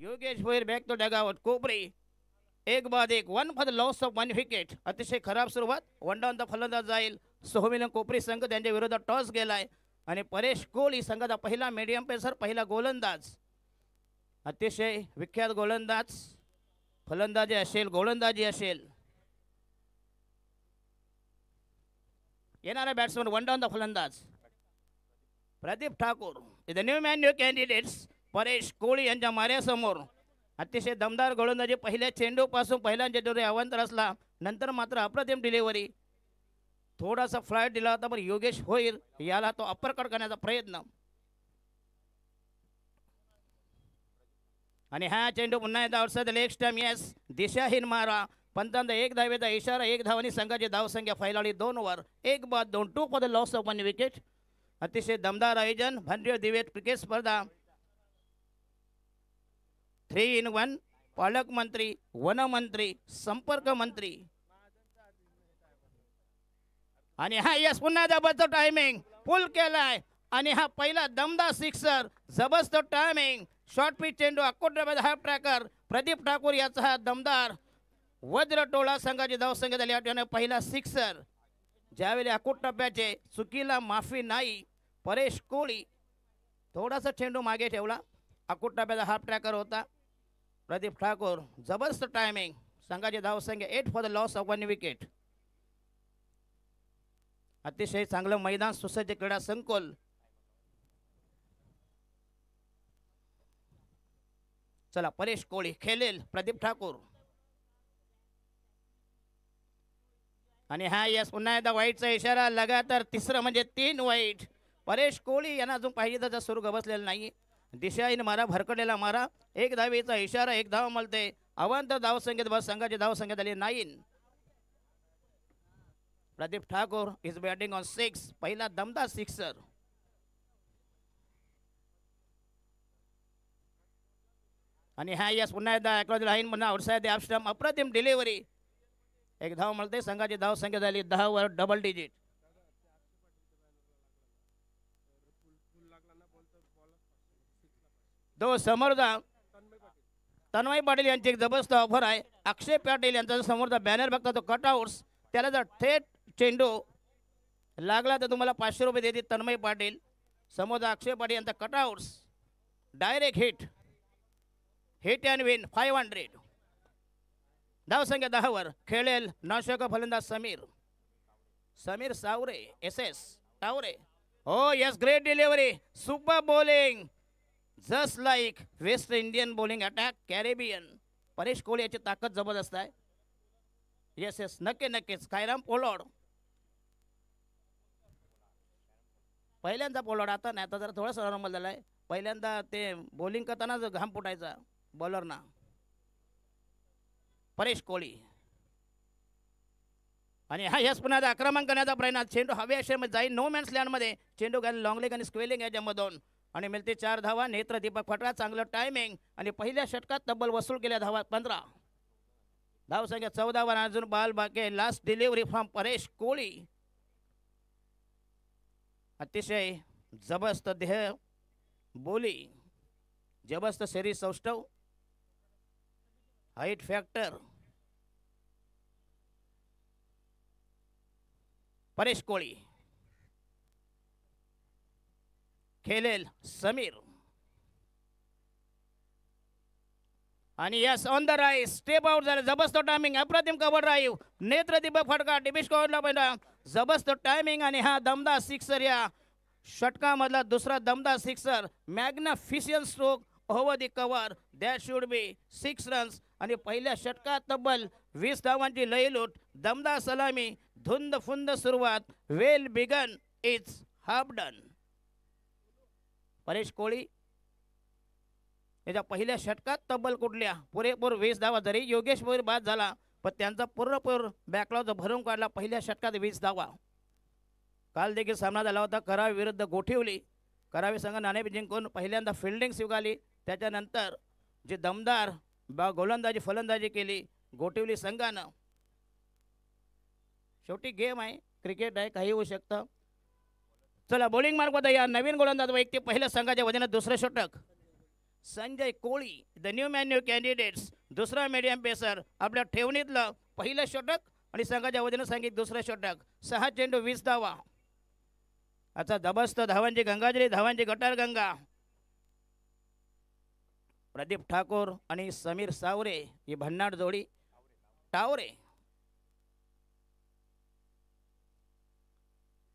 Yogesh Bhoir back तो dugout. कोपरी एक बाद एक. 1 for the loss of 1 wicket. अतिशय खराब सुरुवात. वन डाऊन फलंदाज जाईल सोहमिलन कोपरी संघ त्यांच्या विरोधात टॉस गेलाय आणि परेश कोहली संघाचा पहिला मीडियम पेसर पहिला गोलंदाज. अतिशय विख्यात गोलंदाज. फलंदाजी असेल गोलंदाजी असेल. येणारा बॅट्समन वन डाऊन द फलंदाज Pradeep Thakur. The new man new candidates Paresh Kohli यांच्या माऱ्यासमोर अतिशय दमदार गोलंदाजी. पहिल्या चेंडूपासून पहिल्या चेंडूवर अवांतर असला नंतर मात्र अप्रतिम डिलिव्हरी. थोडासा फ्लाईट दिला होता पण योगेश भोईर याला तो अप्परकट करण्याचा प्रयत्न आणि हा चेंडू पुन्हा एकदा outside the leg stump. Yes दिशाहीन मारा. पंतांदा एक धावेचा इशारा. एक धावांनी संघाची धावसंख्या फैलावली 2 वर. एक बाद 2. 2 for the loss of 1 wicket. अतिशय दमदार आयोजन. भंडरी दिवेट क्रिकेट स्पर्धा 3 in 1. पालकमंत्री वनमंत्री संपर्क मंत्री आणि हा यस पुन्हा जबरदस्त टायमिंग फुल केलाय आणि हा पहिला दमदार सिक्सर. जबरदस्त टायमिंग. शॉर्ट पिच चेंडू अकोट हाफ ट्रॅकर प्रदीप ठाकूर याचा हा दमदार वज्र टोळा संघाची धावसंख्या झाली 8. पहिला सिक्सर. ज्यावेळी अकोट टप्प्याचे चुकीला माफी नाही. परेश कोहली थोडासा चेंडू मागे ठेवला. अकोट टप्प्याचा हाफ ट्रॅकर होता. प्रदीप ठाकूर जबरदस्त टायमिंग. संघाची धावसंख्या 8 for the loss of 1 wicket. अतिशय चांगलं मैदान. सुसज्ज क्रीडा संकुल. चला परेश कोहली खेळेल प्रदीप ठाकूर आणि हा यस पुन्हा एकदा वाईटचा इशारा. लगातार तिसरं म्हणजे 3 वाईट. परेश कोहली यांना अजून पाहिजे त्याचा सुरू गबसलेला नाही. दिशाहीन मारा भरकटलेला मारा. एक धावेचा इशारा. एक धाव मिळते. अवांतर धावसंख्येत बस संघाची धावसंख्या झाली 9. Pradeep Thakur is batting on 6. पहिला दमदार सिक्सर. आणि हा यस पुन्हा एकदा अक्रॉस द लाईन पुन्हा आउटसाइड द ऑफ स्टंप. अप्रतिम डिलिव्हरी. एक धाव मिळते. संघाची धावसंख्या झाली 10 वर डबल डिजिट. दो समोरचा तन्मय पाटील यांची एक जबरदस्त ऑफर आहे. अक्षय पाटील यांचा समोरचा बॅनर बघता तो कटआउट्स. त्याला जर थेट चेंडू लागला तर तुम्हाला 500 रुपये देतील तन्मय पाटील. समोरचा अक्षय पाटील यांचा cutouts. Direct hit. Hit and win 500. धावसंख्या 10 वर. खेळेल नाशक फलंदाज समीर सावरे SS टावरे. हो yes great delivery. Super bowling. Just like West Indian bowling attack Caribbean. Paresh Kohli याची ताकद जबरदस्त आहे. यस नक्कीच. कायराम पोलॉड पहिल्यांदा पोलॉड. आता नाही आता जरा थोडासा नॉर्मल झाला आहे. पहिल्यांदा ते बॉलिंग करताना घाम फुटायचा बॉलरना. परेश कोहली आणि हा यस पुन्हा आक्रमण करण्याचा प्रयत्न. चेंडू हवे असे जाईल नो मॅन्स लँडमध्ये. चेंडू घाल लॉंग लेग आणि स्क्वेलिंग याच्यामधून आणि मिळते 4 धावा. नेत्र दीपक फटका. चांगलं टायमिंग आणि पहिल्या षटकात तब्बल वसूल केल्या धावा 15. धावसंख्या 14 वर. अजून बाल बाकी. Last delivery from Paresh Kohli. अतिशय जबरदस्त देह बोली. जबरदस्त शरीर सौष्ठव. Height factor. परेश कोहली खेळेल समीर आणि yes on the right. Step out झाले. जबरदस्त टायमिंग. अप्रतिम कव्हर ड्राईव्ह. नेत्र दीपक फटका. डिबिश कव्हरला पहिला जबरदस्त टायमिंग आणि हा दमदार सिक्सर. या षटकामधला दुसरा दमदार sixer. Magnificent stroke over the cover. That should be 6 runs आणि पहिल्या षटकात तब्बल 20 धावांची लयलूट. दमदार सलामी. धुंद फुंद सुरुवात. Well begun it's half done. Paresh Kohli याच्या पहिल्या षटकात तब्बल कुठल्या पुरेपूर 20 धावा. जरी योगेश भोईर बाद झाला पण त्यांचा पूर्णपूर बॅकलॉग भरून काढला. पहिल्या षटकात 20 धावा. काल देखील सामना झाला होता करावी विरुद्ध गोठिवली. करावी संघ नाणेफेक जिंकून पहिल्यांदा फिल्डिंग स्वीकारली. त्याच्यानंतर जे दमदार गोलंदाजी फलंदाजी केली गोठिवली संघानं. शेवटी गेम आहे. क्रिकेट आहे. काही होऊ शकतं. चला बॉलिंग मार्ग या नवीन गोलंदाज वैयक्तिक पहिल्या संघाच्या वतीनं दुसरं षटक. संजय कोळी द न्यू कॅन्डिडेट्स दुसरा मीडियम पेसर आपल्या ठेवणीतलं पहिलं षटक आणि संघाच्या वतीनं सांगितलं दुसरं षटक 6 चेंडू 20 धावा. आता जबरदस्त धावांची गंगाजली धावांची गटार गंगा. प्रदीप ठाकूर आणि समीर सावरे ही भन्नाट जोडी. टावरे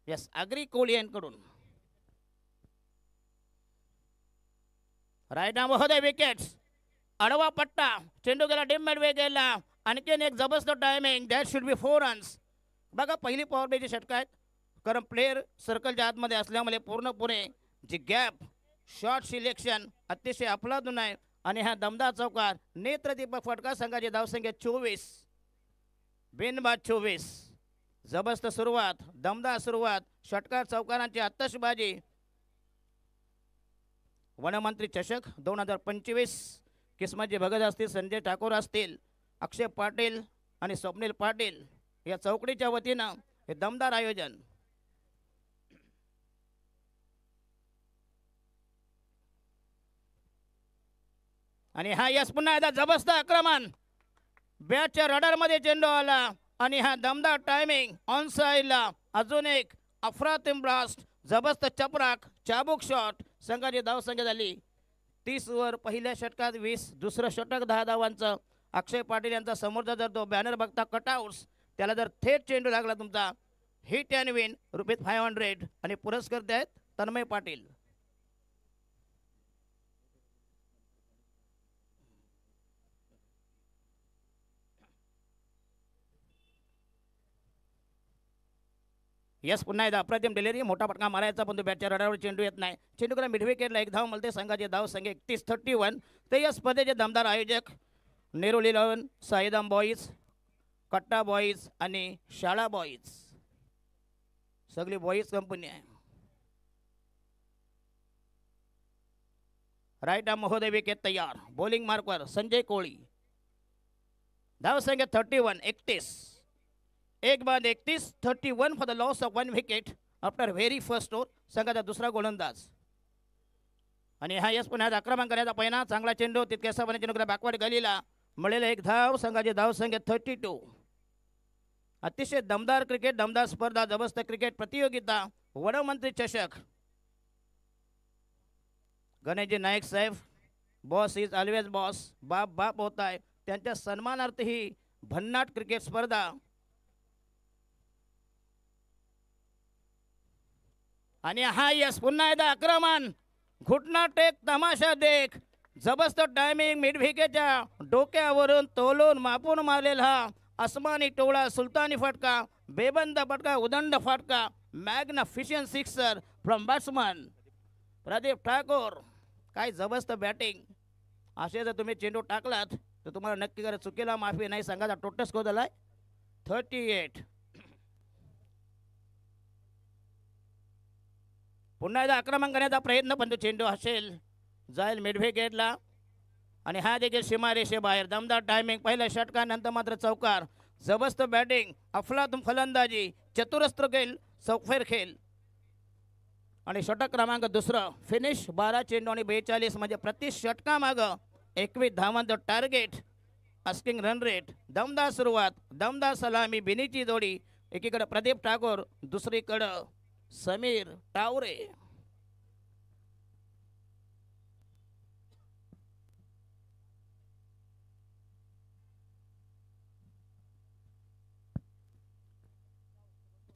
यस अग्री कोळी यांकडून रायटा महोदय विकेट्स. आडवा पट्टा चेंडू गेला डिम मिडवे गेला. आणखीन एक जबरदस्त timing that should B 4 runs. बघा पहिली पॉवर प्लेची षटक आहेत कारण प्लेयर सर्कलच्या आतमध्ये असल्यामुळे पूर्णपणे जी गॅप शॉर्ट सिलेक्शन अतिशय अफलातून आहे. आणि हा दमदार चौकार नेत्रदीपक फटका. संघाची धावसंख्या 24 बिनबाद 24. जबरदस्त सुरुवात दमदार सुरुवात षटकार चौकारांची आतषबाजी. वनमंत्री चषक 2025 किस्मतचे भगत असतील संजय ठाकूर असतील अक्षय पाटील आणि स्वप्नील पाटील या चौकडीच्या वतीनं हे दमदार आयोजन. आणि हा यस पुन्हा एकदा जबरदस्त आक्रमण बॅटच्या रडारमध्ये चेंडू आला आणि हा दमदार टायमिंग ऑन साईडला अजून एक अफरातीम ब्लास्ट जबरदस्त चपराक चाबूक शॉट. संघाची धावसंख्या झाली 30 वर पहिल्या षटकात 20. दुसरं षटक 10 धावांचं. अक्षय पाटील यांचा समोरचा जर तो बॅनर बघता कटआउट्स त्याला जर थेट चेंडू लागला तुमचा हिट अँड विन ₹500 आणि पुरस्कर्ते आहेत तन्मय पाटील. यस पुन्हा एकदा अप्रतिम डिलिव्हरी मोठा पटका मारायचा पण तो बॅटच्या रडावर चेंडू येत नाही. चेंडूला मिडविकेटला एक धाव मिळते. संघाची धाव संख्या 31-31. ते या स्पर्धेचे दमदार आयोजक नेरुल 11 साईदाम बॉईज कट्टा बॉईज आणि शाळा बॉईज सगळी बॉईज कंपनी आहे. राईट आर्म महोदय विकेट तयार. बॉलिंग मार्कवर संजय कोळी. धाव संख्या 31. एक बाद 31 for the loss of 1 wicket after very first over. संघाचा दुसरा गोलंदाज आणि हा यश पुन्हा आक्रमण करण्याचा पहिला चांगला चेंडू तितक्या सामान्य चेंडूला बॅकवर्ड गलीला मिळेल एक धाव. संघाची धाव संख्या 32. अतिशय दमदार क्रिकेट दमदार स्पर्धा जबरदस्त क्रिकेट प्रतियोगिता वनमंत्री चषक. गणेशजी नाईक साहेब बॉस इज ऑलवेज बॉस. बाप बाप होता है त्यांच्या सन्मानार्थ ही भन्नाट क्रिकेट स्पर्धा. आणि हा यस पुन्हा एकदा आक्रमण घुटना टेक तमाशा देख. जबरदस्त टायमिंग मिडविकेटच्या डोक्यावरून तोलून मापून मारलेला हा आसमानी टोळा सुलतानी फटका बेबंद फटका उदंड फटका magnificent sixer from batsman Pradeep Thakur. काय जबरदस्त बॅटिंग. असे जर तुम्ही चेंडू टाकलात तर तुम्हाला नक्की करा चुकीला माफी नाही. संघाचा टोटल स्कोर झाला 38. पुन्हा एकदा आक्रमण करण्याचा प्रयत्न पण तो चेंडू असेल जाईल मिडविकेटला आणि हा देखील सीमारेषेबाहेर. दमदार टायमिंग पहिल्या षटकानंतर मात्र चौकार. जबरदस्त बॅटिंग अफलातून फलंदाजी चतुरस्त्र खेळ चौफेर खेळ आणि षटक क्रमांक दुसरं फिनिश 12 चेंडू आणि 42 म्हणजे प्रति षटकामागं 21 धावांचं टार्गेट. Asking run rate. दमदार सुरुवात दमदार सलामी बिनीची जोडी. एकीकडे प्रदीप ठाकूर दुसरीकडं समीर टावरे.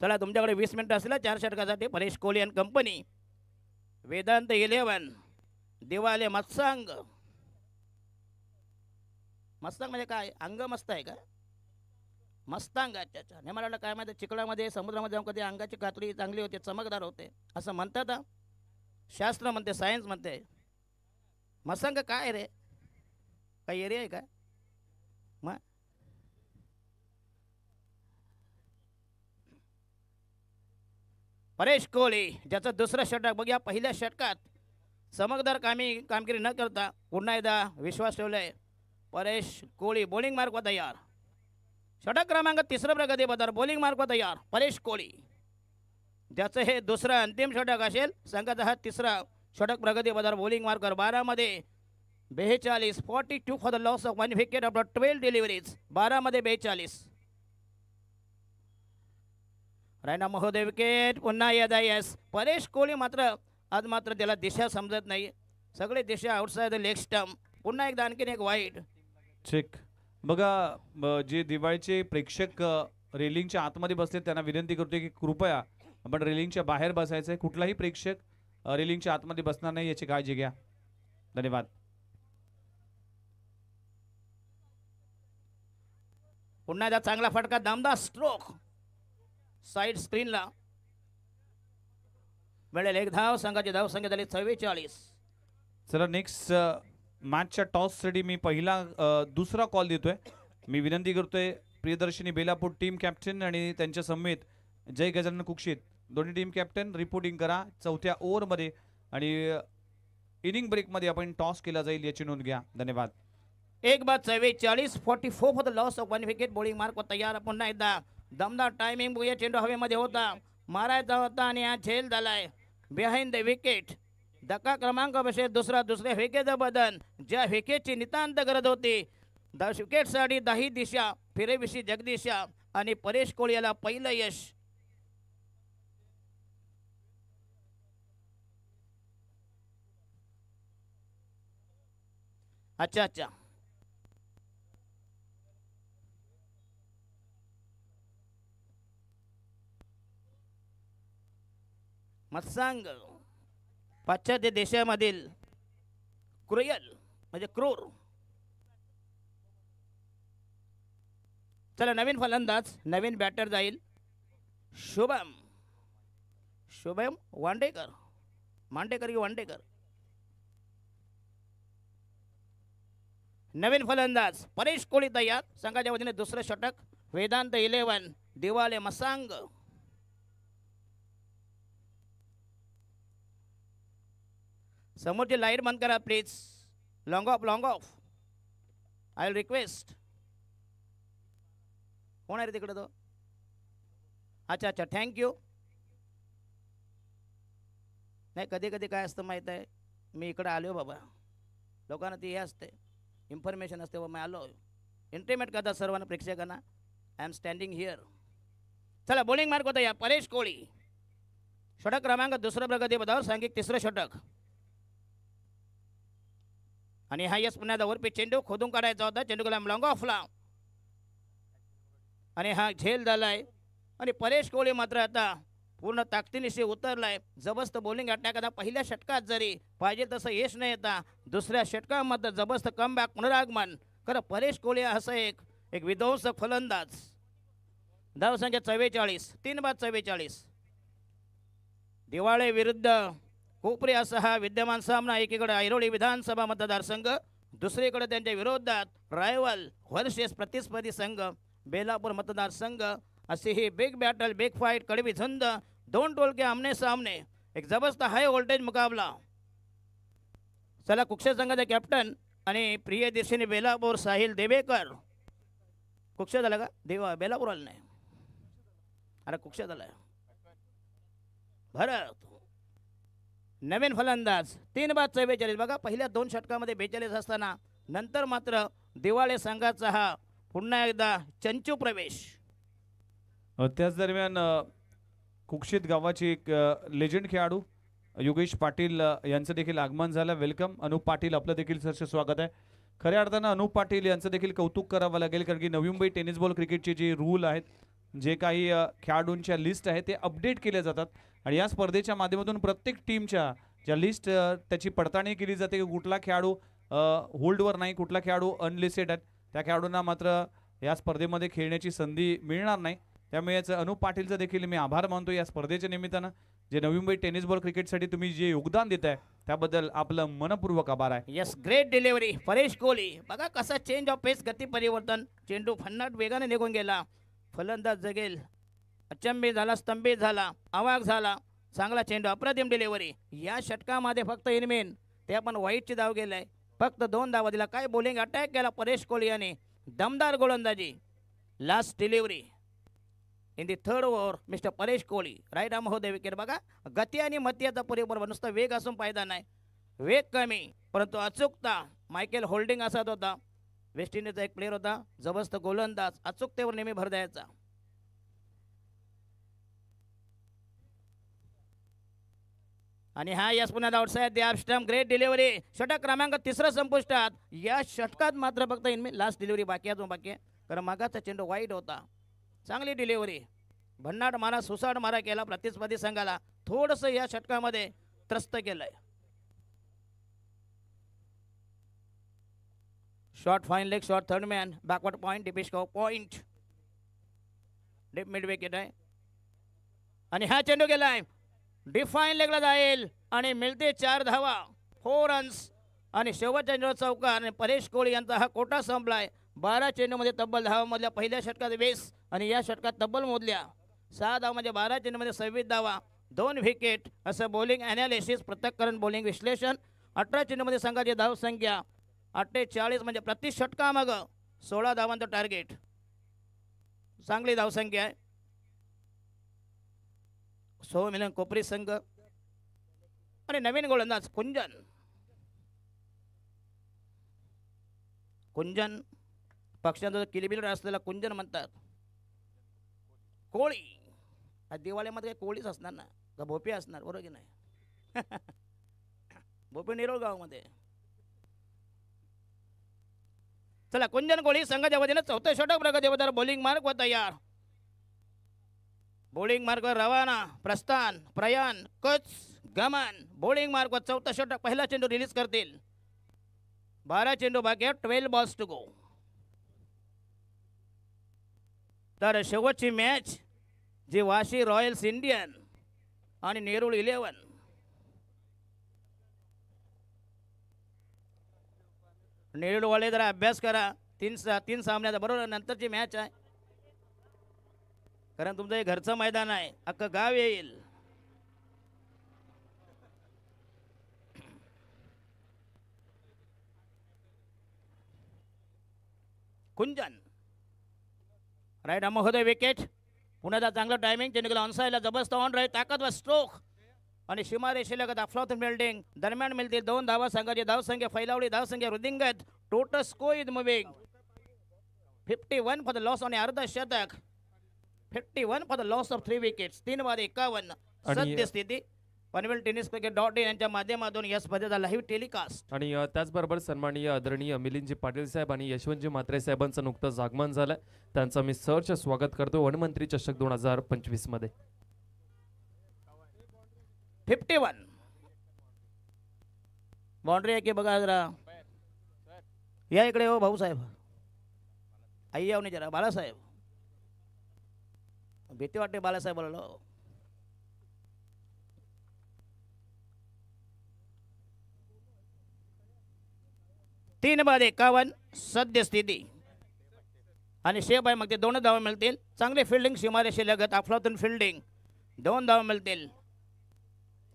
चला तुमच्याकडे 20 मिनिटं असल्या 4 षटकासाठी परेश कोहली अँड कंपनी वेदांत 11 दिवाले मत्सांग. मस्तांग म्हणजे काय अंग मस्त आहे का मस्तांग. अच्छा नाही मला काय माहिती चिखलामध्ये समुद्रामध्ये जाऊन कधी अंगाची कातडी चांगली होते चमकदार होते असं म्हणतात. शास्त्र म्हणते सायन्स म्हणते. मस्तांग काय रे काही एरिया आहे का मग. परेश कोहली ज्याचं दुसरं षटक बघूया. पहिल्या षटकात चमकदार कामगिरी न करता पुन्हा एकदा विश्वास ठेवलाय परेश कोहली. बॉलिंग मार्कवर तयार. षटक क्रमांक 3 प्रगती पदार बॉलिंग मार्कवर तयार परेश कोहली. ज्याचं हे दुसरं अंतिम षटक असेल. संघाचा हा 3रा षटक प्रगती पदार बॉलिंग मार्कवर 12 मध्ये 42 42 for the loss of 1 wicket after 12 deliveries. 12 मध्ये 42. रायना महोदय विकेट पुन्हा यदा यस. परेश कोहली मात्र आज मात्र त्याला दिशा समजत नाही. सगळे दिशा आउटसाइड द लेग स्टंप. पुन्हा एकदा आणखीन एक वाईड. चेक बघा जे दिवाळीचे प्रेक्षक रेलिंगच्या आतमध्ये बसले त्यांना विनंती करतोय की कृपया आपण रेलिंगच्या बाहेर बसायचं आहे. कुठलाही प्रेक्षक रेलिंगच्या आतमध्ये बसणार नाही याची काळजी घ्या. धन्यवाद. पुन्हा एकदा चांगला फटका दमदार स्ट्रोक साइड स्क्रीनला. मिळेल एक धाव. संघाची धाव संख्या झाली 44. चला नेक्स्ट मॅचच्या टॉससाठी मी पहिला दुसरा कॉल देतोय. मी विनंती करतोय प्रियदर्शनी बेलापूर टीम कॅप्टन आणि त्यांच्या समेत जय गजानन कुक्षित दोन्ही टीम कॅप्टन रिपोर्टिंग करा. चौथ्या ओव्हरमध्ये आणि इनिंग ब्रेकमध्ये आपण टॉस केला जाईल याची नोंद घ्या. धन्यवाद. एक बाद 44 44 for the loss of 1 wicket. Bowling mark तयार. पुन्हा एकदा दमदार टायमिंग बघूया. चेंडू हवेमध्ये होता, मारायचा होता आणि हा झेल झालाय बिहाइंड द विकेट. धक्का क्रमांक बसेल दुसऱ्या विकेटचा बदल. ज्या विकेटची नितांत गरज होती. विकेटसाठी 10 दिशा फिरेविशी जगदीशा आणि परेश कोहली याला पहिलं यश. अच्छा मत्सांग पाश्चात्य देशामधील क्रुयल म्हणजे क्रूर. चला नवीन फलंदाज नवीन बॅटर जाईल. शुभम मांडेकर की वांडेकर. नवीन फलंदाज परेश कोहली तयार. संघाच्या वतीने दुसरं षटक. वेदांत 11 दिवाले मसांग. समोरची लाईट बंद करा please. Long of I will request. कोण आहे रे तिकडे तो? अच्छा थँक्यू. नाही कधी कधी काय असतं माहीत आहे, मी इकडे आलो बाबा, लोकांना ती हे असते इन्फॉर्मेशन असते व मी आलो इंटिमेट करतात सर्वांना प्रेक्षकांना. I am standing here. चला बॉलिंग मार्क होता या परेश कोहली. षटक क्रमांक दुसरं प्रगती पदावर सांघिक तिसरं षटक. आणि हा यस पुन्हा वरपी चेंडू खोदून काढायचा होता. चेंडू गेला लॉंग ऑफला आणि हा झेल झालाय. आणि परेश कोहली मात्र आता पूर्ण ताकदीनिशी उतरलाय. जबरदस्त बॉलिंग अटॅक. आता पहिल्या षटकात जरी पाहिजे तसं यश न येता दुसऱ्या षटकामध्ये जबरदस्त कमबॅक पुनरागमन. खरं परेश कोहली असं एक विध्वंसक फलंदाज. धावसंख्या 44 3 बाद 44. दिवाळे विरुद्ध कोपरे असा हा विद्यमान सामना. एकीकडे ऐरोली विधानसभा मतदारसंघ, दुसरीकडे त्यांच्या विरोधात रायवल व्हर्सेस प्रतिस्पर्धी संघ बेलापूर मतदारसंघ. असे ही बिग बॅटल बिग फाईट कडवी झुंज. दोन टोलके आमने सामने. एक जबरदस्त हाय व्होल्टेज मुकाबला. चला कुक्षे संघाचे कॅप्टन आणि प्रियदर्शनी बेलापूर साहिल देवेकर. कुक्षे झाला का देवा बेलापूर आला नाही. अरे कुक्षे झालाय भरत. नवीन फलंदाज 3 बाद 44. बघा पहिल्या 2 षटकामध्ये 42 असताना नंतर मात्र दिवाळे संघाचा हा पुन्हा एकदा चंचू प्रवेश. त्याच दरम्यान कुक्षित गावाचे एक लेजंड खेळाडू योगेश पाटील यांचं देखील आगमन झालं. वेलकम अनुप पाटील, आपलं देखील सरसे स्वागत आहे. खऱ्या अर्थानं अनुप पाटील यांचं देखील कौतुक करावं लागेल, कारण की नवी मुंबई टेनिस बॉल क्रिकेटचे जे रूल आहेत, जे काही खेळाडूंच्या लिस्ट आहे ते अपडेट केले जातात आणि या स्पर्धेच्या माध्यमातून प्रत्येक टीमच्या ज्या लिस्ट त्याची पडताळणी केली जाते की कुठला खेळाडू होल्डवर नाही, कुठला खेळाडू अनलिस्टेड आहेत, त्या खेळाडूंना मात्र या स्पर्धेमध्ये खेळण्याची संधी मिळणार नाही. त्यामुळे याचं अनुप पाटीलचं देखील मी आभार मानतो या स्पर्धेच्या निमित्तानं. जे नवी मुंबई टेनिस बॉल क्रिकेटसाठी तुम्ही जे योगदान देत आहे त्याबद्दल आपलं मनपूर्वक आभार आहे. Yes great delivery Paresh Kohli. बघा कसा चेंज ऑफ पेस, गती परिवर्तन. चेंडू फन्नाट वेगाने निघून गेला. फलंदाज जगेल अचंबित झाला, स्तंभित झाला, अवाक झाला. चांगला चेंडू, अप्रतिम डिलिव्हरी. या षटकामध्ये फक्त इनमेन ते आपण वाईटची धाव गेलाय. फक्त 2 धावा दिला. काय बॉलिंग अटॅक केला परेश कोहली याने. दमदार गोलंदाजी. Last delivery in the 3rd over mister Paresh Kohli. Right arm महोदय विकेट. बघा गती आणि मती आता पुरेपूर. नुसतं वेग असून फायदा नाही. वेग कमी परंतु अचूकता मायकेल होल्डिंग असत होता. वेस्ट इंडिजचा एक प्लेअर होता, जबरदस्त गोलंदाज, अचूकतेवर नेहमी भर द्यायचा. आणि हा यस पुन्हा outside the off stump. Great delivery. षटक क्रमांक 3 संपुष्टात. या षटकात मात्र फक्त लास्ट डिलिव्हरी बाकी आहे. कारण मागाचा चेंडू वाईट होता. चांगली डिलिव्हरी. भन्नाट मारा, सुसाट मारा केला प्रतिस्पर्धी संघाला. थोडंसं या षटकामध्ये त्रस्त केलंय. Short fine leg, short third man, backward point, डिपिशको पॉइंट. डीप मिड विकेट आहे. आणि हा चेंडू गेलाय डिफाईन लेगला जाईल आणि मिळते 4 धावा, 4 रन्स. आणि शेवटच्या चेंडूवर चौकार. आणि परेश कोळी यांचा हा कोटा संपलाय. 12 चेंडूमध्ये तब्बल धावामधल्या पहिल्या षटकात 20 आणि या षटकात तब्बल मोजल्या 6 धावा, म्हणजे 12 चेंडूमध्ये 26 धावा, 2 विकेट. असं बॉलिंग ॲनालिसिस, पृथक्करण बॉलिंग विश्लेषण. 18 चेंडूमध्ये संघाची धावसंख्या 48, म्हणजे प्रति षटकामागं 16 धावांचं टार्गेट. चांगली धावसंख्या आहे. सो मिलन कोपरी संघ. आणि नवीन गोलंदाज कुंजन पक्षांचा किलबिल असलेला कुंजन म्हणतात. कोळी दिवाळीमध्ये काही कोळीच असणार ना, का भोपी असणार, बरोबर की नाही? भोपी निरोळ गावामध्ये. चला, कुंजन कोळी संघाच्या वतीने 4थं षटक प्रगतीवर बॉलिंग मार्क व तयार. बॉलिंग मार्कवर रवाना, प्रस्थान, प्रयाण, कच, गमन. बॉलिंग मार्कवर 4थं षटक. पहिला चेंडू रिलीज करतील. 12 चेंडू बाकी आहेत, 12 बॉल्स टू गो. तर शेवटची मॅच जी वाशी रॉयल्स इंडियन आणि नेरूळ 11. नेरूळवाले जरा अभ्यास करा. 3 सामन्याचा बरोबर नंतरची मॅच आहे. कारण तुमचं हे घरचं मैदान आहे, अख्खं गाव येईल. कुंजन राईट महोदय विकेट. पुण्याचा चांगलं टायमिंग. चेंडूला ऑनसाईडला जबरदस्त ऑन राईट, ताकदवर स्ट्रोक. आणि सीमारेषेलगत अफलातून फिल्डिंग. दरम्यान मिळतील 2 धावा. संघाची धावसंख्या फैलावली, धावसंख्या वृद्धिंगत. Total score is moving 51 for the loss आणि अर्धशतक. 51 for the loss of 3 wickets. 3 बाद 51. सद्यस्थिती panveltenniscricket.in यांच्या माध्यमातून या स्पर्धेचा लाईव्ह टेलिकास्ट. आणि त्याचबरोबर सन्माननीय आदरणीय मिलिंदजी पाटील साहेब आणि यशवंतजी म्हात्रे साहेबांचं नुकतंच आगमन झालंय. त्यांचं मी सहर्ष स्वागत करतो वनमंत्री चषक 2025 मध्ये. 51 बाउंड्री आहे की बघा जरा. या इकडे हो भाऊसाहेब, आई यावने जरा. बाळासाहेब, भीती वाटते बाळासाहेब बोललो. तीन बाद 51 सद्यस्थिती. आणि शेप आहे मग ते 2 धावा मिळतील. चांगले फिल्डिंग, सीमारेषेलगत अफलातून फिल्डिंग. 2 धावा मिळतील.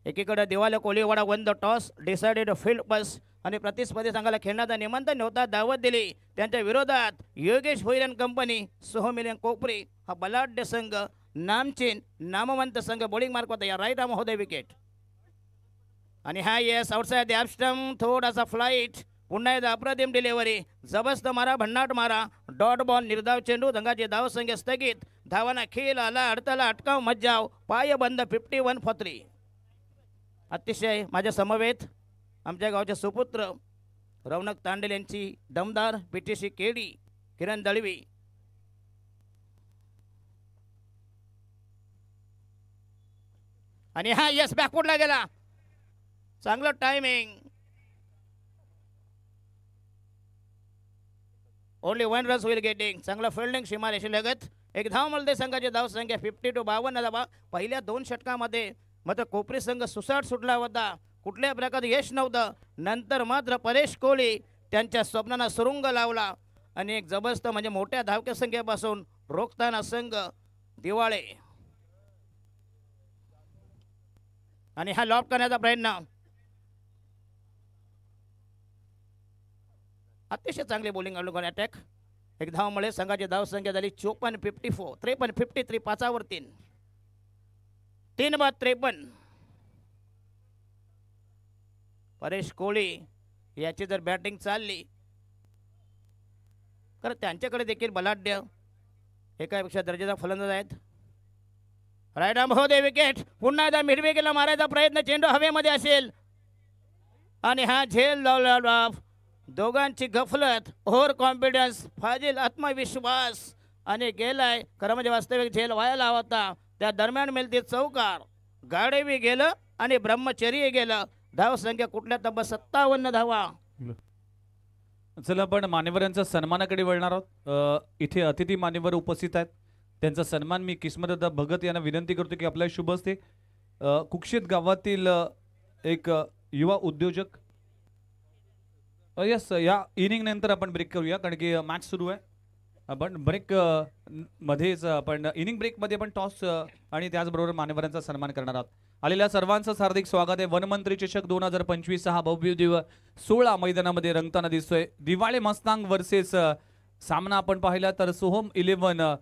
एकीकडे Diwale Koliwada won the toss, decided field बस. आणि प्रतिस्पर्धी संघाला खेळण्याचा निमंत्रण होता, दावत दिली. त्यांच्या विरोधात योगेश भोईर अँड कंपनी, सोहमिलन कोपरी. हा बलाढ्य संघ, नामचीन, नामवंत संघ. बॉलिंग मार्क होता या राईट महोदय विकेट. आणि हा yes outside the off stump. थोडासा फ्लाईट. पुन्हा एकदा अप्रतिम डिलिव्हरी. जबरदस्त मारा, भन्नाट मारा. डॉट बॉल, निर्धाव चेंडू. संघाची धावसंख्या स्थगित. धावांना खेळ आला, अडताला अटकाव, मज्जाव, पाय बंद. 51 फॉर 3. अतिशय माझ्या समवेत आमच्या गावचे सुपुत्र रौनक तांडेल यांची दमदार PTC केडी किरण दळवी. आणि हा यस बॅकफुटला गेला. चांगलं timing. Only 1 runs will getting. चांगलं फिल्डिंग, सीमारेषेलगत. 1 धाव मिळते. संघाची धावसंख्या 50 to 52 धावा. पहिल्या 2 षटकामध्ये मात्र कोपरी संघ सुसाट सुटला होता. कुठल्या प्रकारे यश नव्हतं. नंतर मात्र परेश कोळी त्यांच्या स्वप्नांना सुरुंग लावला आणि एक जबरदस्त म्हणजे मोठ्या धावक्या संख्येपासून रोखताना संघ दिवाळे. आणि हा लॉप करण्याचा प्रयत्न. अतिशय चांगली बॉलिंग अवलंबून अटॅक. 1 धावामुळे संघाची धावसंख्या झाली 54 54 53 53 5वर 3. 3 बाद 53. परेश कोळी याची जर बॅटिंग चालली तर त्यांच्याकडे देखील बलाढ्य एकापेक्षा दर्जाचा फलंदाज आहेत. राईट आर्म होते विकेट. पुन्हा एकदा मिड विकेटला मारायचा प्रयत्न. चेंडू हवेमध्ये असेल आणि हा झेल लावला. दोघांची गफलत, ओव्हर कॉन्फिडन्स, फाजील आत्मविश्वास आणि गेलाय. खरं म्हणजे वास्तविक झेल व्हायला होता. त्या दरम्यान मिळते चौकार. गाडेवी गेलं आणि ब्रह्मचर्य गेलं. धाव संख्या कुठल्या तब्बल 57 धावा. चला आपण मान्यवरांच्या सन्मानाकडे वळणार आहोत. इथे अतिथी मान्यवर उपस्थित आहेत. त्यांचा सन्मान मी किस्मतदादा भगत यांना विनंती करतो की आपल्या शुभ हस्ते कुक्षित गावातील एक युवा उद्योजक. यस, या इनिंग नंतर आपण ब्रेक करूया कारण की मॅच सुरू आहे. आपण ब्रेक मध्येच आपण इनिंग ब्रेकमध्ये आपण टॉस आणि त्याचबरोबर मान्यवरांचा सन्मान करणार आहोत. आलेल्या सर्वांचं हार्दिक स्वागत आहे. वनमंत्री चषक 2025 हा भव्य दिवस 16 मैदानामध्ये रंगताना दिसतोय. दिवाळे मस्तांग वर्सेस सामना आपण पाहिला तर सोहम 11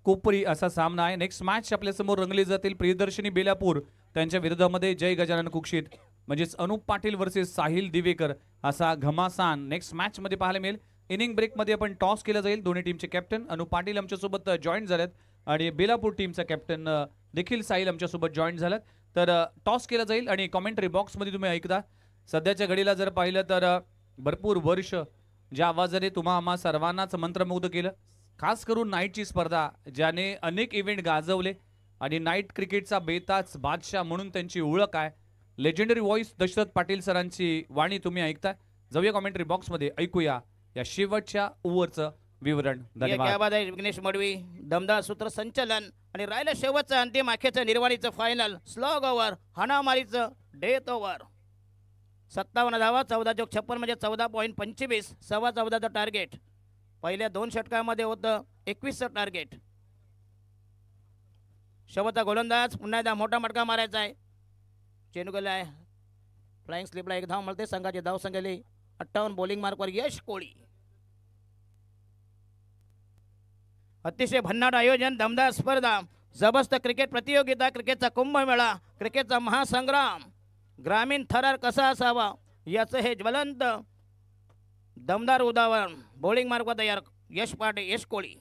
कोपरी असा सामना आहे. नेक्स्ट मॅच आपल्या समोर रंगली जातील. प्रियदर्शनी बेलापूर त्यांच्या विरोधामध्ये जय गजानन कुक्षित म्हणजेच अनुप पाटील वर्सेस साहिल दिवेकर असा घमासान नेक्स्ट मॅच मध्ये पाहायला मिळेल. इनिंग ब्रेकमध्ये आपण टॉस केला जाईल. दोन्ही टीमचे कॅप्टन अनुप पाटील आमच्यासोबत जॉईन झालेत आणि बेलापूर टीमचा कॅप्टन देखील साहिल आमच्यासोबत जॉईन झालात. तर टॉस केला जाईल आणि कॉमेंटरी बॉक्समध्ये तुम्ही ऐकता. सध्याच्या घडीला जर पाहिलं तर भरपूर वर्ष ज्या आवाजाने तुम्हा आम्हा सर्वांनाच मंत्रमुग्ध केलं, खास करून नाईटची स्पर्धा ज्याने अनेक इव्हेंट गाजवले आणि नाईट क्रिकेटचा बेताज बादशाह म्हणून त्यांची ओळख आहे. लेजेंडरी व्हॉइस दशरथ पाटील सरांची वाणी तुम्ही ऐकताय. जाऊया कॉमेंटरी बॉक्समध्ये ऐकूया या शेवटच्या ओव्हरचं विवरण. धन्यवाद. विघ्नेश मडवी दमदार सूत्रसंचलन आणि राहिलं शेवटचं अंतिम आखेचं निर्वाणीचं फायनल. स्लॉग ओव्हर, हाणामारीचं डेथ ओव्हर. 57 धावा, 14 म्हणजे 14.25, 14.25 टार्गेट. पहिल्या 2 षटकामध्ये होतं 21चं टार्गेट. शेवटचा गोलंदाज पुन्हा एकदा मोठा मटका मारायचा आहे. चेंडू गेला आहे फ्लाइंग स्लिपला. 1 धाव मिळते. संघाची धाव संख्येली 58. बॉलिंग मार्कवर यश कोळी. अतिशय भन्नाट आयोजन, दमदार स्पर्धा, जबरदस्त क्रिकेट प्रतियोगिता, क्रिकेटचा कुंभमेळा, क्रिकेटचा महासंग्राम. ग्रामीण थरार कसा असावा याचं हे ज्वलंत दमदार उदाहरण. बॉलिंग मार्कवर तयार यश पाटील, यश कोळी.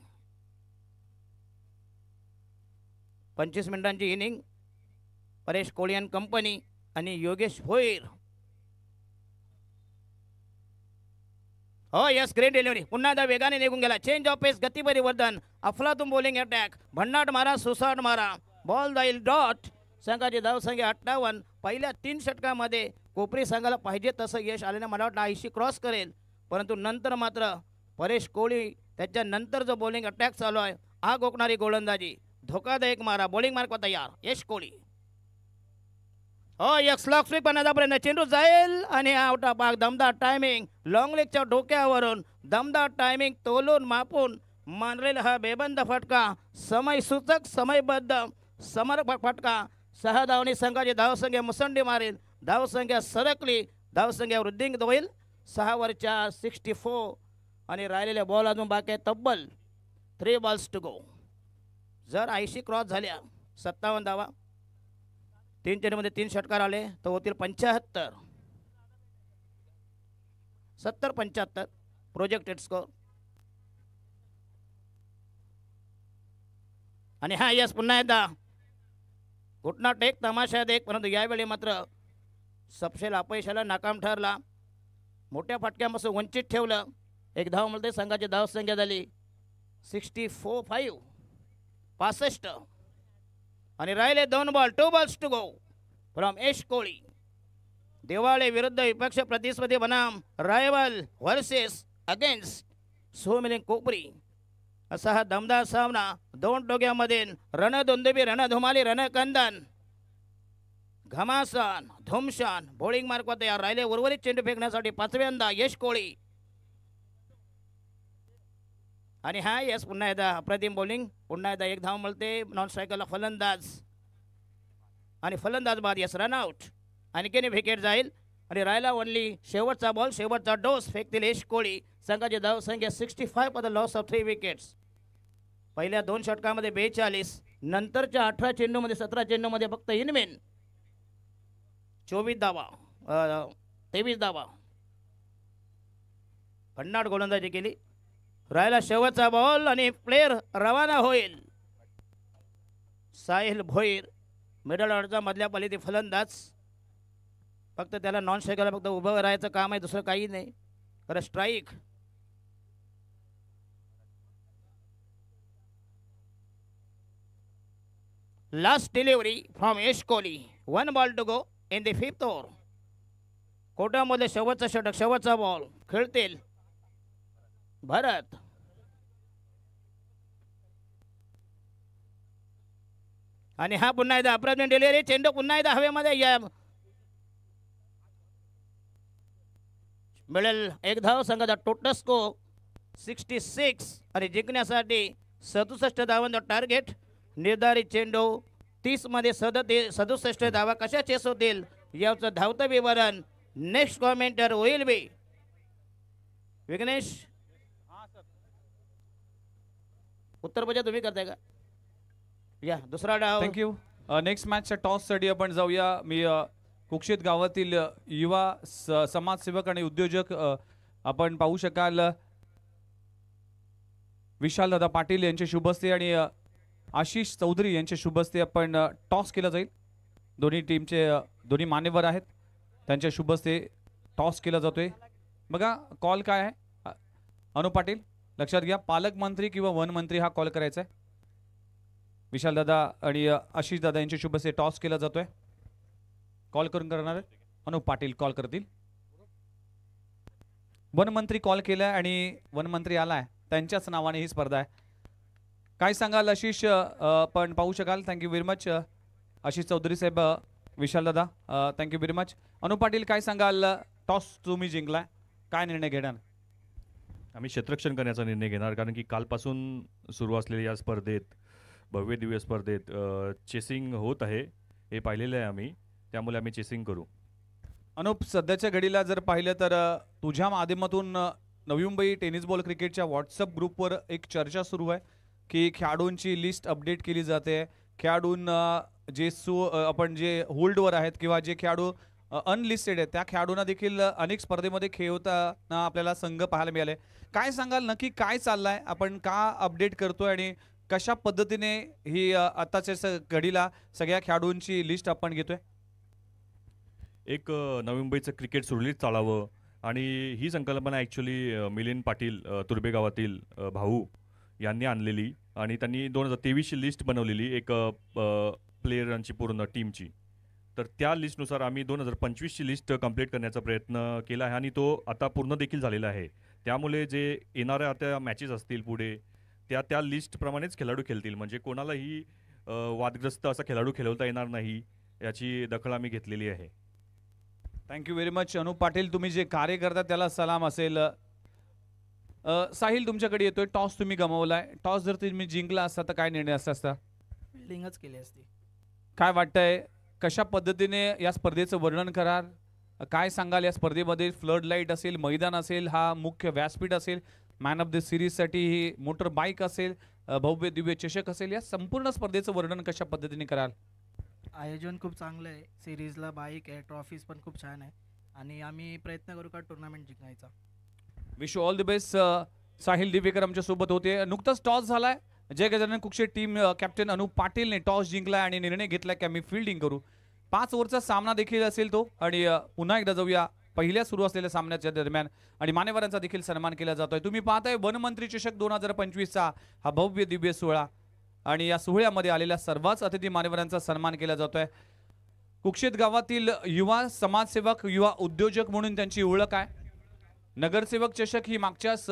25 मिनिटांची inning. Paresh Koli and company आणि योगेश भोईर. हो यस, ग्रेट डिलिव्हरी. पुन्हा एकदा वेगाने निघून गेला. चेंज ऑफ पेस, गती परिवर्तन, अफलातून बॉलिंग अटॅक, भन्नाट मारा, सुसाट मारा, बॉल जाईल डॉट. संघाची धावसंख्या 58. पहिल्या 3 षटकामध्ये कोपरी संघाला पाहिजे तसं यश आलेलं. मला वाटलं 80 क्रॉस करेल, परंतु नंतर मात्र परेश कोळी त्याच्या नंतर जो बॉलिंग अटॅक चालू आहे, आग ओकणारी गोलंदाजी, धोकादायक मारा, बॉलिंग मार्कवर तयार यश कोळी. हो एक स्लॉग स्वीप करण्याचा प्रयत्न. चेंडू जाईल आणि आउट ऑफ बाग. दमदार टायमिंग, लॉंग लेगच्या डोक्यावरून दमदार टायमिंग, तोलून मापून मारलेला हा बेबंद फटका, समय सूचक, समयबद्ध समर्पक फटका. 6 धावनी संघाची धावसंख्या मुसंडी मारेल. धावसंख्या सरकली, धावसंख्या वृद्धी होईल 6 वरच्या 64 आणि राहिलेल्या बॉल अजून बाकी आहे तब्बल 3 बॉल्स टू गो. जर 80 क्रॉस झाल्या 57 धावा, 3 चेंडूमध्ये 3 षटकार आले तर होतील 75. 70-75 प्रोजेक्टेड स्कोर. आणि हा यस पुन्हा एकदा घुटना टेक, तमाशा देख, परंतु यावेळी मात्र सपशेल अपयशाला नाकाम ठरला. मोठ्या फटक्यापासून वंचित ठेवलं. 1 धाव मिळते. संघाची धावसंख्या झाली 65 आणि राहिले 2 ball, 2 balls to go from Yash Koli. Diwale विरुद्ध विपक्ष प्रतिस्पर्धी बनाम रायवल व्हर्सेस अगेन्स्ट सोमिलिंग कोपरी असा हा दमदार सामना. 2 टोक्यामध्ये रणदुंदुबी, रणधुमाली, रणकंदन, घमासान, धुमशान. बॉलिंग मार्कवर तयार. राहिले उर्वरित चेंडू फेकण्यासाठी 5व्यांदा यश कोळी. आणि हा यस पुन्हा एकदा अप्रतिम बॉलिंग. पुन्हा एकदा 1 धाव मिळते. नॉन स्ट्रायकरला फलंदाज आणि फलंदाज बाद यस रनआउट. आणखीन विकेट जाईल आणि राहिला ओनली शेवटचा बॉल, शेवटचा डोस फेकतील यश कोळी. संघाची धावसंख्या 65 for the loss of 3 wickets. पहिल्या 2 षटकामध्ये 42, नंतरच्या 18 चेंडूमध्ये 17 चेंडूमध्ये फक्त इनमेन 24 धावा, 23 धावा. भन्नाट गोलंदाजी केली. राहिला शेवटचा बॉल आणि प्लेयर रवाना होईल. साहिल भोईर मिडल ऑर्डरचा मधल्या पालीतील फलंदाज. फक्त त्याला नॉन स्ट्रायकरला फक्त उभं राहायचं काम आहे, दुसरं काही नाही. खरं strike. Last delivery from Yash Kohli. 1 ball to go in the 5th over. कोर्टामध्ये शेवटचा षटक, शेवटचा बॉल खेळतील भरत. आणि हा पुन्हा एकदा अप्रतिम डिलिव्हरी. चेंडू पुन्हा एकदा हवेमध्ये या मिळेल एक धाव. संघाचा टोटल स्कोर 66 आणि जिंकण्यासाठी 67 धावांचा टार्गेट. निर्धारित चेंडू 30 मध्ये 67 धावा कशा चेस होतील याचं धावतं विवरण. नेक्स्ट कॉमेंटर होईल बी विघ्नेश. उत्तर बजा तुम्ही करताय का? या दुसरा डाव. थँक्यू. नेक्स्ट मॅचच्या टॉससाठी आपण जाऊया. मी कुक्षित गावातील युवा समाजसेवक आणि उद्योजक आपण पाहू शकाल विशालदादा पाटील यांचे शुभहस्ते आणि आशिष चौधरी यांचे शुभहस्ते आपण टॉस केला जाईल. दोन्ही टीमचे दोन्ही मान्यवर आहेत, त्यांच्या शुभहस्ते टॉस केला जातोय. बघा कॉल काय आहे. अनु पाटील लक्षात घ्या, पालकमंत्री किंवा वनमंत्री हा कॉल करायचा आहे. विशालदादा आणि आशिष दादा यांचे शुभहस्ते टॉस केला जातोय. कॉल करून करणार आहे अनु पाटील कॉल करतील. वनमंत्री कॉल केलाय आणि वनमंत्री आलाय, त्यांच्याच नावाने ही स्पर्धा आहे. काय सांगाल आशिष? पण पाहू शकाल. Thank you very much Ashish Chaudhari साहेब. विशालदादा thank you very much. Anu Patil काय सांगाल? टॉस तुम्ही जिंकलाय, काय निर्णय घेणार? आम्ही क्षेत्ररक्षण करण्याचा निर्णय घेणार, कारण की कालपासून सुरू असलेल्या या स्पर्धेत, भव्य दिव्य स्पर्धेत चेसिंग होत आहे हे पाहिलेलं आहे आम्ही, त्यामुळे आम्ही चेसिंग करू. अनुप, सध्याच्या घडीला जर पाहिलं तर तुझ्या माध्यमातून नवी मुंबई टेनिस बॉल क्रिकेटच्या व्हॉट्सअप ग्रुपवर एक चर्चा सुरू आहे की खेळाडूंची लिस्ट अपडेट केली जाते. खेळाडूंना जे आपण जे होल्डवर आहेत किंवा जे खेळाडू अनलिस्टेड आहेत त्या खेळाडूंना देखील अनेक स्पर्धेमध्ये खेळताना आपल्याला संघ पाहायला मिळाले. काय सांगाल नक्की काय चाललंय, आपण का अपडेट करतोय आणि कशा पद्धतीने ही आताच्या घडीला सगळ्या खेळाडूंची लिस्ट आपण घेतोय? एक नवी मुंबईचं क्रिकेट सुरळीत चालावं आणि ही संकल्पना ॲक्च्युली मिलिंद पाटील तुर्बे गावातील भाऊ यांनी आणलेली आणि त्यांनी 2023ची लिस्ट बनवलेली एक प्लेयरांची पूर्ण टीमची. तर त्या लिस्टनुसार आम्ही 2025ची लिस्ट कंप्लीट करण्याचा प्रयत्न केला आहे आणि तो आता पूर्ण देखील झालेला आहे. त्यामुळे जे येणाऱ्या आता मॅचेस असतील पुढे त्या लिस्टप्रमाणेच खेळाडू खेळतील, म्हणजे कोणालाही वादग्रस्त असा खेळाडू खेळवता येणार नाही याची दखल आम्ही घेतलेली आहे. Thank you very much Anup Patil. तुम्ही जे कार्य करता त्याला सलाम असेल. साहिल तुमच्याकडे येतोय. टॉस तुम्ही गमावलाय, टॉस जर तुम्ही जिंकला असता तर काय निर्णय असता? फिल्डिंगच केली असती. काय वाटतंय, कशा पद्धतीने या स्पर्धेचं वर्णन कराल? काय सांगाल या स्पर्धेमध्ये? फ्लड लाईट असेल, मैदान असेल, हा मुख्य व्यासपीठ असेल, मॅन ऑफ द सिरीजसाठी ही मोटर बाईक असेल, भव्य दिव्य चषक असेल, या संपूर्ण स्पर्धेचं वर्णन कशा पद्धतीने कराल? आयोजन खूप चांगलं आहे, सिरीजला बाईक आहे, ट्रॉफीज पण खूप छान आहे आणि आम्ही प्रयत्न करू का टुर्नामेंट जिंकायचा. Wish you all the best. Sahil Divekar आमच्या सोबत होते. नुकताच टॉस झालाय. जय गजानन कुक्षे टीम कॅप्टन अनुप पाटीलने टॉस जिंकलाय आणि निर्णय घेतलाय की आम्ही फिल्डिंग करू. 5 ओव्हरचा सामना देखील असेल तो. आणि पुन्हा एकदा जाऊया पहिल्या सुरू असलेल्या सामन्याच्या दरम्यान आणि मान्यवरांचा देखील सन्मान केला जातोय. तुम्ही पाहताय वनमंत्री चषक 2025चा हा भव्य दिव्य सोहळा आणि या सोहळ्यामध्ये आलेल्या सर्वच अतिथी मान्यवरांचा सन्मान केला जातोय. कुक्षित गावातील युवा समाजसेवक, युवा उद्योजक म्हणून त्यांची ओळख आहे. नगरसेवक चषक ही मागच्याच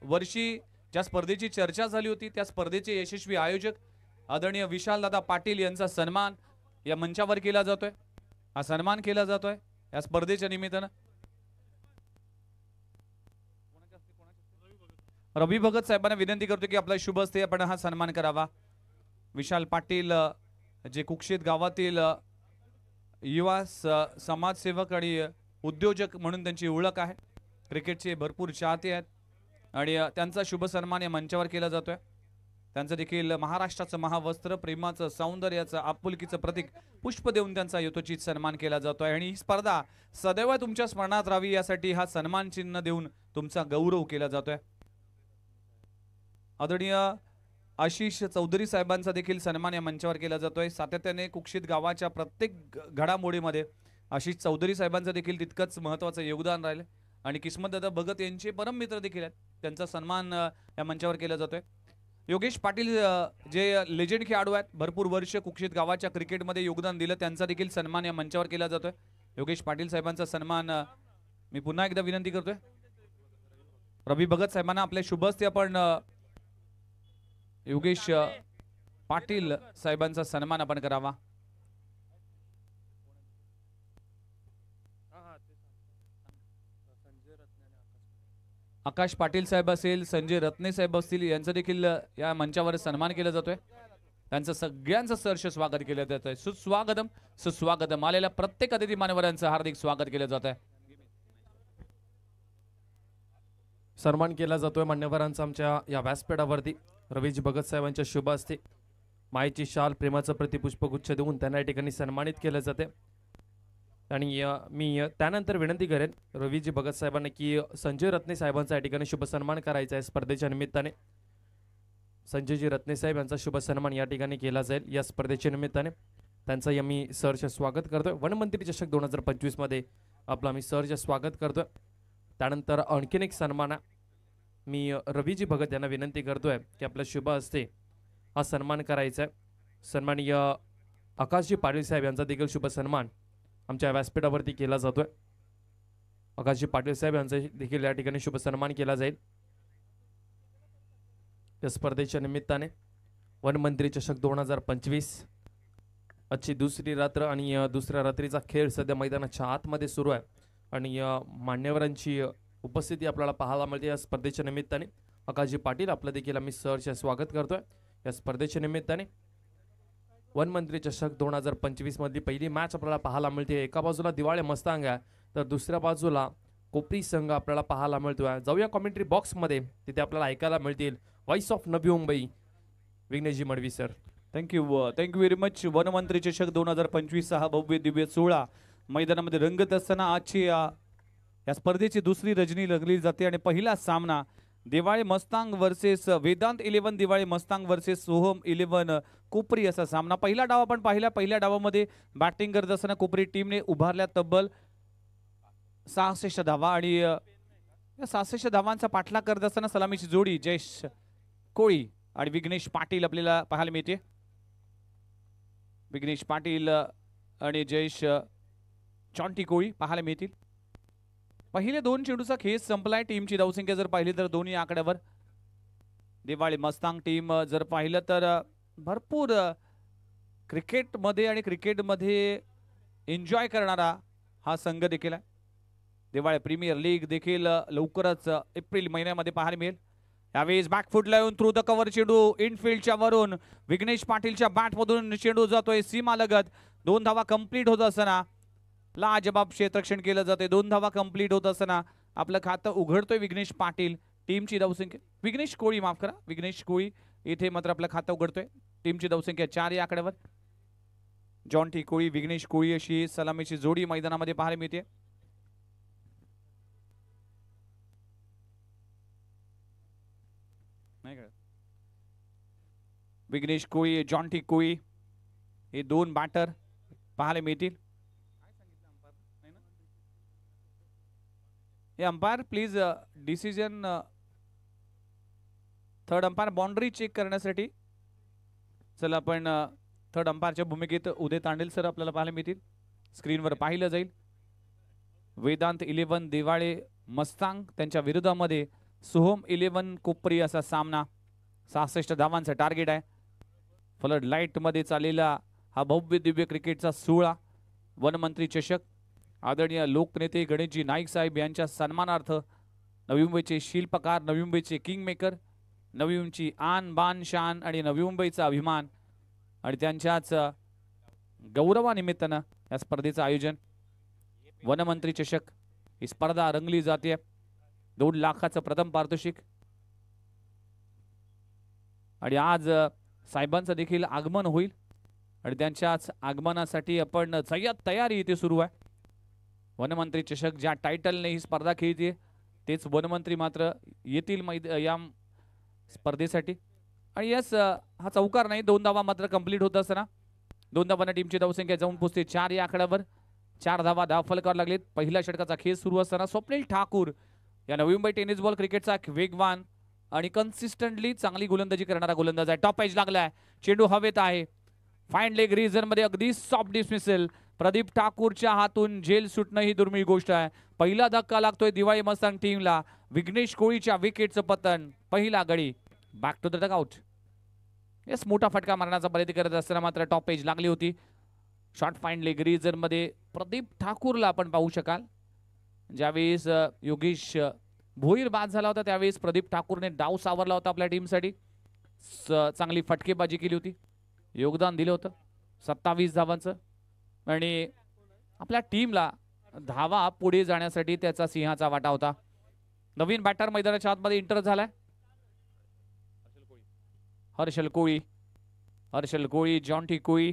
वर्षी ज्या स्पर्धेची चर्चा झाली होती त्या स्पर्धेचे यशस्वी आयोजक आदरणीय विशालदादा पाटील यांचा सन्मान या मंचावर केला जातोय. हा सन्मान केला जातोय या स्पर्धेच्या निमित्तानं. रवी भगत साहेबांना विनंती करतो की आपला शुभ हस्ते आपण हा सन्मान करावा. विशाल पाटील जे कुक्षित गावातील युवा समाजसेवक आणि उद्योजक म्हणून त्यांची ओळख आहे. क्रिकेटचे भरपूर चाहते आहेत आणि त्यांचा शुभ सन्मान या मंचावर केला जातोय. त्यांचं देखील महाराष्ट्राचं महावस्त्र, प्रेमाचं, सौंदर्याचं, आपुलकीचं प्रतीक पुष्प देऊन त्यांचा यथोचित सन्मान केला जातोय. आणि ही स्पर्धा सदैव तुमच्या स्मरणात राहावी यासाठी हा सन्मान चिन्ह देऊन तुमचा गौरव केला जातोय. आदरणीय आशिष चौधरी साहेबांचा देखील सन्मान या मंचावर केला जातोय. सातत्याने कुक्षित गावाच्या प्रत्येक घडामोडीमध्ये आशिष चौधरी साहेबांचं देखील तितकंच महत्त्वाचं योगदान राहिलं आणि किस्मतदादा भगत यांचे परम मित्र देखील आहेत. त्यांचा सन्मान या मंचावर केला जातोय. योगेश पाटील जे लेजेंड खेळाडू आहेत, भरपूर वर्ष कुक्षित गावाच्या क्रिकेटमध्ये योगदान दिलं, त्यांचा देखील सन्मान या मंचावर केला जातोय. योगेश पाटील साहेबांचा सन्मान मी पुन्हा एकदा विनंती करतोय. रवी भगत साहेबांना आपल्या शुभ हस्ते आपण योगेश पाटील साहेबांचा सन्मान आपण करावा. आकाश पाटील साहेब असेल, संजय रत्ने साहेब असतील, यांचा देखील या मंचावर सन्मान केला जातोय. त्यांचं सगळ्यांचं सहर्ष स्वागत केलं जात आहे. सुस्वागतम सुस्वागतम. आलेल्या प्रत्येक अतिथी मान्यवरांचं हार्दिक स्वागत केलं जात आहे. सन्मान केला जातोय मान्यवरांचा आमच्या या व्यासपीठावरती. रवीजी भगत साहेबांच्या शुभ हस्ते मायेची शाल, प्रेमाचं प्रतिपुष्पगुच्छ देऊन त्यांना या ठिकाणी सन्मानित केलं जाते. आणि मी त्यानंतर विनंती करेन रवीजी भगत साहेबांना की संजय रत्ने साहेबांचा या ठिकाणी शुभ सन्मान करायचा आहे. स्पर्धेच्या निमित्ताने संजयजी रत्ने साहेब यांचा शुभ सन्मान या ठिकाणी केला जाईल. या स्पर्धेच्या निमित्ताने त्यांचं मी सहर्ष स्वागत करतोय. वनमंत्री चषक 2025 मध्ये आपलं आम्ही सहर्ष स्वागत करतोय. त्यानंतर आणखीन एक सन्मान मी रवीजी भगत यांना विनंती करतोय की आपल्या शुभ हस्ते हा सन्मान करायचा आहे. सन्माननीय आकाशजी पाटील साहेब यांचा देखील शुभ सन्मान आमच्या व्यासपीठावरती केला जातोय. आकाशजी पाटील साहेब यांचा देखील या ठिकाणी शुभ सन्मान केला जाईल. या स्पर्धेच्या निमित्ताने वनमंत्री चषक 2025 आजची दुसरी रात्र आणि दुसऱ्या रात्रीचा खेळ सध्या मैदानाच्या आतमध्ये सुरू आहे आणि मान्यवरांची उपस्थिती आपल्याला पाहायला मिळते. या स्पर्धेच्या निमित्ताने आकाशजी पाटील आपलं देखील आम्ही सहर्ष स्वागत करतोय. या स्पर्धेच्या निमित्ताने वनमंत्री चषक 2025 मधली पहिली मॅच आपल्याला पाहायला मिळते. एका बाजूला दिवाळे मस्तांग आहे तर दुसऱ्या बाजूला कोपरी संघ आपल्याला पाहायला मिळतोय. जाऊया कॉमेंट्री बॉक्समध्ये, तिथे आपल्याला ऐकायला मिळतील व्हॉइस ऑफ नवी मुंबई विघ्नेशजी Madvi sir. Thank you very much. वनमंत्री चषक 2025 हा भव्य दिव्य सोहळा मैदानामध्ये रंगत असताना आजची या स्पर्धेची दुसरी रजनी रंगली जाते आणि पहिला सामना दिवाळी मस्तांग वर्सेस वेदांत 11, दिवाळी मस्तांग वर्सेस सोहम 11 कोपरी असा सामना. पहिला डाव आपण पाहिला. पहिल्या डावामध्ये बॅटिंग करत असताना कोपरी टीमने उभारल्या तब्बल 66 धावा आणि या 66 धावांचा पाठलाग करत असताना सलामीची जोडी जयेश कोळी आणि विघ्नेश पाटील आपल्याला पाहायला मिळते. विघ्नेश पाटील आणि जयेश चॉन्टी कोळी पाहायला मिळतील. पहिले 2 चेंडूचा खेळ संपलाय. टीमची धावसंख्या जर पाहिली तर दोन्ही आकड्यावर दिवाळी मस्तांग टीम जर पाहिलं तर भरपूर क्रिकेटमध्ये आणि क्रिकेटमध्ये एन्जॉय करणारा हा संघ देखील आहे. दिवाळी प्रीमियर लीग देखील लवकरच एप्रिल महिन्यामध्ये पाहायला मिळेल. यावेळेस बॅकफुटला येऊन थ्रू द कव्हर चेंडू इनफिल्डच्या वरून विघ्नेश पाटीलच्या बॅटमधून चेंडू जातोय सीमालगत. 2 धावा कंप्लीट होत असताना लाजबाब क्षेत्ररक्षण केलं जाते. 2 धावा कंप्लीट होत असताना आपलं खातं उघडतोय विघ्नेश पाटील. टीमची धावसंख्या विघ्नेश कोळी, माफ करा, विघ्नेश कोळी इथे मात्र आपलं खातं उघडतोय. टीमची धावसंख्या 4 या आकड्यावर. जॉन्टी कोळी, विघ्नेश कोळी अशी सलामीची जोडी मैदानामध्ये पाहायला मिळते. विघ्नेश कोळी, जॉन्टी कोळी हे 2 बॅटर पाहायला मिळतील. हे umpire please decision third umpire boundary check करण्यासाठी चला आपण थर्ड अंपायरच्या भूमिकेत उदय तांडेल सर आपल्याला पाहायला मिळतील. स्क्रीनवर पाहिलं जाईल. वेदांत 11 दिवाळे मस्तांग त्यांच्या विरोधामध्ये सोहम 11 कोपरी असा सामना. 66 धावांचा टार्गेट आहे. फ्लड लाईट मध्ये चाललेला हा भव्य दिव्य क्रिकेटचा सोहळा वनमंत्री चषक आदरणीय लोकनेते गणेशजी नाईक साहेब यांच्या सन्मानार्थ नवी मुंबईचे शिल्पकार, नवी मुंबईचे किंग मेकर, नवी मुंबईची आन बान शान आणि नवी मुंबईचा अभिमान आणि त्यांच्याच गौरवानिमित्तानं या स्पर्धेचं आयोजन. वनमंत्री चषक ही स्पर्धा रंगली जाते. 2 लाखाचं प्रथम पारितोषिक आणि आज साहेबांचं देखील आगमन होईल आणि त्यांच्याच आगमनासाठी आपण जय्यत तयारी इथे सुरू आहे. वनमंत्री चषक ज्या टायटलने ही स्पर्धा खेळते तेच वनमंत्री मात्र येतील या स्पर्धेसाठी. आणि यस हा चौकार नाही, 2 धावा मात्र कंप्लीट होत असताना 2 धावांना टीमची धावसंख्या जाऊन पोहोचते 4 या आकड्यावर. 4 धावा फलकावर लागलेत. पहिल्या षटकाचा खेळ सुरू असताना स्वप्नील ठाकूर या नवी मुंबई टेनिस बॉल क्रिकेटचा वेगवान आणि कन्सिस्टंटली चांगली गोलंदाजी करणारा गोलंदाज आहे. टॉप एज लागलाय, चेंडू हवेत आहे. फाईन लेग रिजन मध्ये अगदी सॉफ्ट डिसमिसल. प्रदीप ठाकूरच्या हातून जेल सुटणं ही दुर्मिळ गोष्ट आहे. पहिला धक्का लागतोय दिवाळी मस्तांग टीमला. विघ्नेश कोळीच्या विकेटचं पतन. पहिला गडी back to the dugout. Yes, मोठा फटका मारण्याचा प्रयत्न करत असताना मात्र टॉप एज लागली होती. शॉर्ट फाईन लेग रिजन मध्ये प्रदीप ठाकूरला आपण पाहू शकाल. ज्यावेळेस योगेश भोईर बाद झाला होता त्यावेळेस प्रदीप ठाकूरने डाव सावरला होता आपल्या टीमसाठी. चांगली फटकेबाजी केली होती, योगदान दिलं होतं 27 धावांचं. आणि आपल्या टीमला धावा पुढे जाण्यासाठी त्याचा सिंहाचा वाटा होता. नवीन बॅटर मैदानाच्या आतमध्ये इंटर झालाय हर्षल कोळी. हर्षल कोळी, जॉन्टी कोळी.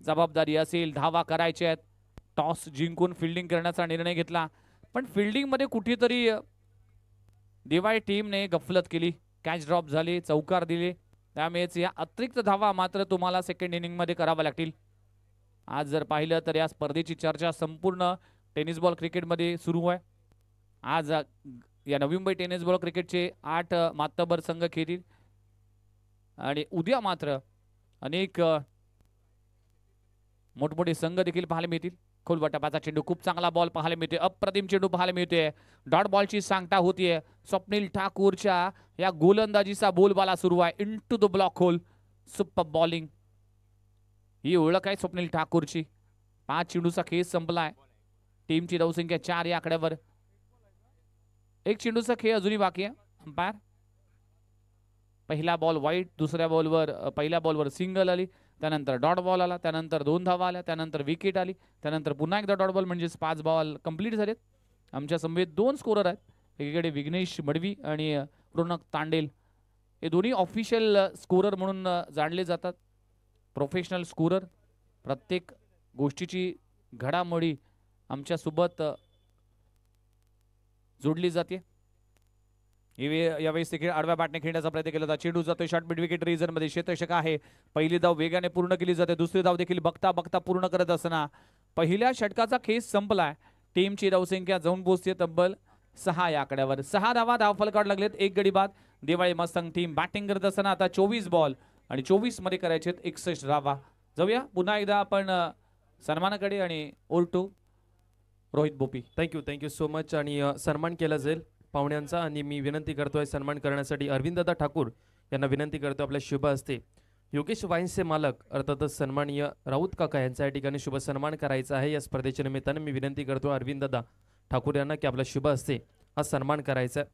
जबाबदारी असेल, धावा करायच्या आहेत. टॉस जिंकून फिल्डिंग करण्याचा निर्णय घेतला, पण फिल्डिंग मध्ये कुठेतरी दिवाळी टीमने गफलत केली. कॅच ड्रॉप झाले, चौकार दिले. त्यामुळेच या अतिरिक्त धावा मात्र तुम्हाला सेकंड इनिंग मध्ये कराव्या लागतील. आज जर पाहिलं तर या स्पर्धेची चर्चा संपूर्ण टेनिस बॉल क्रिकेटमध्ये सुरू आहे. आज या नवी मुंबई टेनिस बॉल क्रिकेटचे 8 मातबर संघ खेळतील आणि उद्या मात्र अनेक मोठमोठे संघ देखील पाहायला मिळतील. खोलवटापाचा चेंडू, खूप चांगला बॉल पाहायला मिळतोय. अप्रतिम चेंडू पाहायला मिळतोय. डॉट बॉलची सांगता होतीये. स्वप्नील ठाकूरच्या या गोलंदाजीचा बोलबाला सुरू आहे. Into the block hole, super bowling ही ओळख आहे स्वप्नील ठाकूरची. 5 चेंडूचा खेळ संपलाय. टीमची धावसंख्या 4 या आकड्यावर. 1 चेंडूचा खेळ अजूनही बाकी आहे. अंपायर पहिला बॉल वाईट, दुसऱ्या बॉलवर पहिल्या बॉलवर सिंगल आली, त्यानंतर डॉट बॉल आला, त्यानंतर 2 धावा आल्या, त्यानंतर विकेट आली, त्यानंतर पुन्हा एकदा डॉट बॉल, म्हणजे 5 बॉल कंप्लीट झालेत. आमच्या समवेत 2 स्कोरर आहेत. एकीकडे विघ्नेश मडवी आणि रोनक तांडेल. हे दोन्ही ऑफिशियल स्कोरर म्हणून जाणले जातात. Professional scorer. प्रत्येक गोष्टीची घडामोडी आमच्या सोबत जोडली जाते. यावेळेस देखील आडव्या बॅटने खेळण्याचा प्रयत्न केला जातो. चेंडू जातोय शॉर्ट मिड विकेट रिजन मध्ये. क्षेत्ररक्षक आहे. पहिली धाव वेगाने पूर्ण केली जाते. दुसरी धाव देखील बघता बघता पूर्ण करत असताना पहिल्या षटकाचा खेळ संपलाय. टीमची धावसंख्या जाऊन पोहोचते तब्बल 6 या आकड्यावर. 6 धावा धावफलकावर लागलेत. 1 गडी बाद. दिवाळी मस्तांग टीम बॅटिंग करत असताना आता 24 बॉल आणि 24 मध्ये करायचे 61 धावा. जाऊया पुन्हा एकदा आपण सन्मानाकडे आणि over to Rohit Bopi. Thank you so much. आणि सन्मान केला जाईल पाहुण्यांचा. आणि मी विनंती करतोय सन्मान करण्यासाठी अरविंददा ठाकूर यांना विनंती करतो आपल्या शुभ हस्ते योगेश वाईन्सचे मालक अर्थातच सन्माननीय राऊत काका यांचा या ठिकाणी शुभ सन्मान करायचा आहे. या स्पर्धेच्या निमित्ताने मी विनंती करतो अरविंददा ठाकूर यांना की आपल्या शुभ हस्ते हा सन्मान करायचा आहे.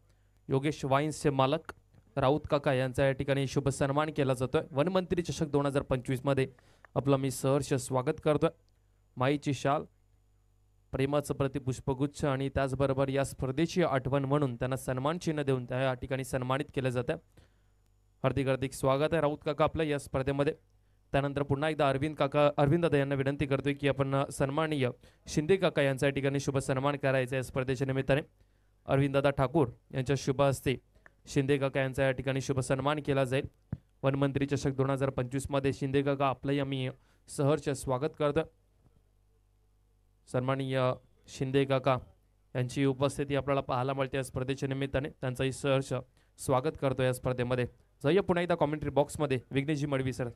योगेश वाईन्सचे मालक राऊत काका यांचा या ठिकाणी शुभ सन्मान केला जातोय. वनमंत्री चषक 2025 मध्ये आपलं मी सहर्ष स्वागत करतोय. माईची शाल, प्रेमाचं प्रतिपुष्पगुच्छ आणि त्याचबरोबर या स्पर्धेची आठवण म्हणून त्यांना सन्मान चिन्ह देऊन त्या ठिकाणी सन्मानित केलं जातं. हार्दिक स्वागत आहे राऊत काका आपलं या स्पर्धेमध्ये. त्यानंतर पुन्हा एकदा अरविंद दादा यांना विनंती करतोय की आपण सन्माननीय शिंदे काका यांचा या ठिकाणी शुभ सन्मान करायचा या स्पर्धेच्या निमित्ताने. अरविंददा ठाकूर यांच्या शुभ हस्ते शिंदे काका यांचा या ठिकाणी शुभ सन्मान केला जाईल. वनमंत्री चषक 2025 मध्ये शिंदे काका आपलंही आम्ही सहर्ष स्वागत करतो. सन्माननीय शिंदे काका यांची उपस्थिती आपल्याला पाहायला मिळते या स्पर्धेच्या निमित्ताने. त्यांचंही सहर्ष स्वागत करतो या स्पर्धेमध्ये. जाऊया पुन्हा एकदा कॉमेंट्री बॉक्समध्ये विघ्नेशजी Madvi sir.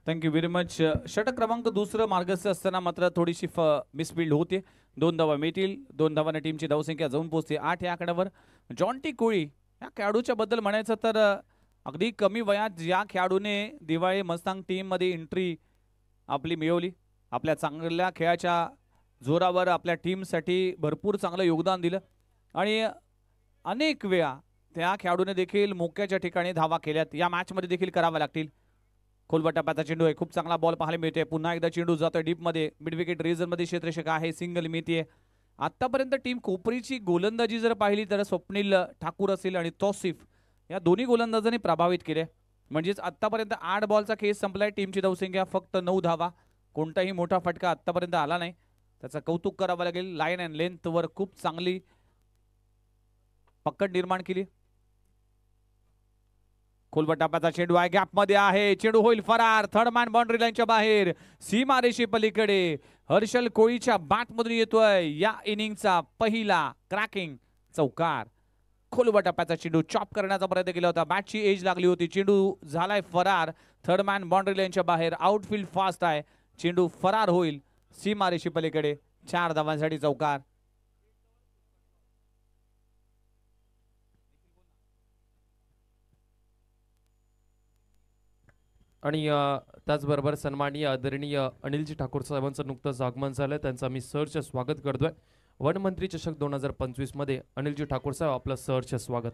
Thank you very much. षटक क्रमांक 2 मार्गस्थ असताना मात्र थोडीशी मिसफिल्ड होते. 2 धावा मिळतील. 2 धावाने टीमची धावसंख्या जाऊन पोहोचते 8 या आकड्यावर. जॉन्टी कोळी या खेळाडूच्या बद्दल म्हणायचं तर अगदी कमी वयात ज्या खेळाडूने दिवाळी मस्तांग टीममध्ये एंट्री आपली मिळवली, आपल्या चांगल्या खेळाच्या जोरावर आपल्या टीमसाठी भरपूर चांगलं योगदान दिलं आणि अनेक वेळा त्या खेळाडूने देखील मोक्याच्या ठिकाणी धावा केल्यात. या मॅचमध्ये देखील कराव्या लागतील. खोलवटापाचा चेंडू आहे. खूप चांगला बॉल पाहायला मिळतोय. पुन्हा एकदा चेंडू जातोय डीपमध्ये. मिड विकेट रिजनमध्ये क्षेत्ररक्षक आहे. सिंगल मिळते. आतापर्यंत टीम कोपरीची गोलंदाजी जर पाहिली तर स्वप्नील ठाकूर असेल आणि तौसिफ या दोन्ही गोलंदाजांनी प्रभावित केले. म्हणजेच आतापर्यंत 8 बॉलचा खेळ संपलाय. टीमची धावसंख्या फक्त 9 धावा. कोणताही मोठा फटका आतापर्यंत आला नाही. त्याचं कौतुक करावं लागेल. लाईन अँड लेंथवर खूप चांगली पकड निर्माण केली. खोलवर टप्प्याचा चेंडू आहे, गॅप मध्ये आहे, चेंडू होईल फरार. थर्ड मॅन बाउंड्री लाईनच्या बाहेर, सीमारेषे पलीकडे. हर्षल कोळीच्या बॅट मधून येतोय या इनिंगचा पहिला क्रॅकिंग चौकार. खोलवर टप्प्याचा चेंडू चॉप करण्याचा प्रयत्न केला होता, बॅटची एज लागली होती, चेंडू झालाय फरार. थर्ड मॅन बाउंड्री लाईनच्या बाहेर, आउटफील्ड फास्ट आहे, चेंडू फरार होईल सीमारेषे पलीकडे. 4 धावांसाठी चौकार. आणि त्याचबरोबर सन्माननीय आदरणीय अनिलजी ठाकूर साहेबांचं नुकतंच आगमन झालं, त्यांचं आम्ही सहर्ष स्वागत करतोय. वनमंत्री चषक 2025 मध्ये अनिलजी ठाकूर साहेब आपलं सहर्ष स्वागत.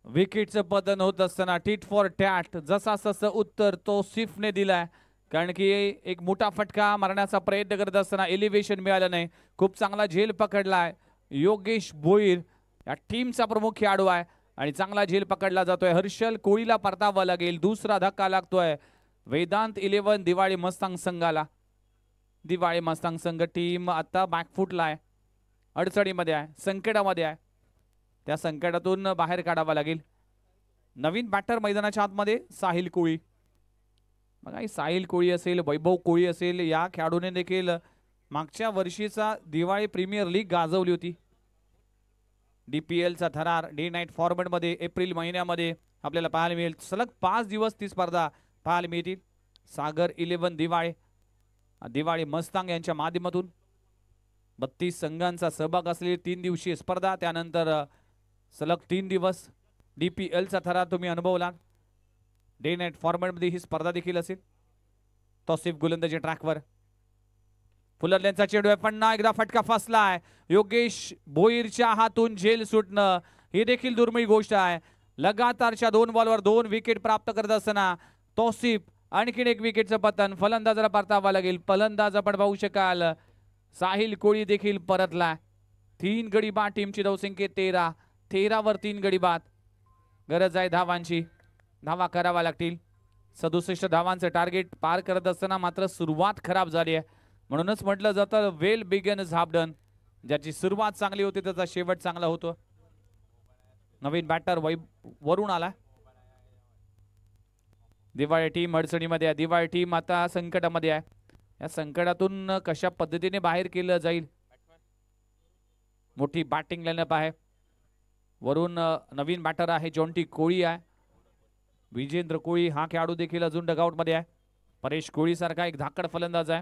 विकेटचं पतन होत असताना टीट फॉर टॅट जसा तसं उत्तर तौसिफने दिलाय, कारण की एक मोठा फटका मारण्याचा प्रयत्न करत असताना एलिव्हेशन मिळालं नाही. खूप चांगला झेल पकडलाय योगेश भोईर, या टीमचा प्रमुख खेळाडू आहे आणि चांगला झेल पकडला जातोय. हर्षल कोळीला परतावा लागेल, दुसरा धक्का लागतोय वेदांत 11 दिवाळी मस्तांग संघाला. दिवाळी मस्तांग संघ टीम आता बॅकफुटला आहे, अडचणीमध्ये आहे, संकटामध्ये आहे. त्या संकटातून बाहेर काढावा लागेल. नवीन बॅटर मैदानाच्या आतमध्ये साहिल कोळी. बघा, साहिल कोळी असेल, वैभव कोळी असेल, या खेळाडूने देखील मागच्या वर्षीचा दिवाळी प्रीमियर लीग गाजवली होती. DPLचा थरार डे नाईट फॉर्मॅटमध्ये एप्रिल महिन्यामध्ये आपल्याला पाहायला मिळेल. सलग 5 दिवस 30 स्पर्धा पाहायला मिळतील. सागर 11 दिवाळी मस्तांग यांच्या माध्यमातून 32 संघांचा सहभाग असलेली 3 दिवसीय स्पर्धा. त्यानंतर सलग 3 दिवस DPLचा थरार तुम्ही अनुभवला. डे नाईट फॉर्मॅटमध्ये ही स्पर्धा देखील असेल. तौसिफ गोलंदाजी ट्रॅकवर, फुलरल्यांचा चेंडू आहे, पुन्हा एकदा फटका फसलाय. योगेश भोईरच्या हातून झेल सुटणं ही देखील दुर्मिळ गोष्ट आहे. लगातारच्या 2 बॉलवर 2 विकेट प्राप्त करत असताना तौसिफ आणखीन एक विकेटचं पतन. फलंदाजाला परतावा लागेल. फलंदाज आपण पाहू शकाल साहिल कोळी देखील परतला. 3 गडी बाद टीमची धावसंख्या 13 वर 3 गडी बाद. गरज आहे धावांची, धावा करावा लागतील. 67 धावांचं टार्गेट पार करत असताना मात्र सुरुवात खराब झाली आहे. म्हणूनच म्हटलं जातं well begun is half done. ज्याची सुरुवात चांगली होती त्याचा शेवट चांगला होतो. नवीन बॅटर वरून आला. दिवाळी टीम अडचणीमध्ये आहे, दिवाळी टीम आता संकटामध्ये आहे. या संकटातून कशा पद्धतीने बाहेर केलं जाईल. मोठी बॅटिंग लाईनअप आहे. वरून नवीन बॅटर आहे जॉन्टी कोळी आहे. विजेंद्र कोळी हा खेळाडू देखील अजून डगआउट मध्ये आहे. परेश कोळी सारखा एक धाकड फलंदाज आहे.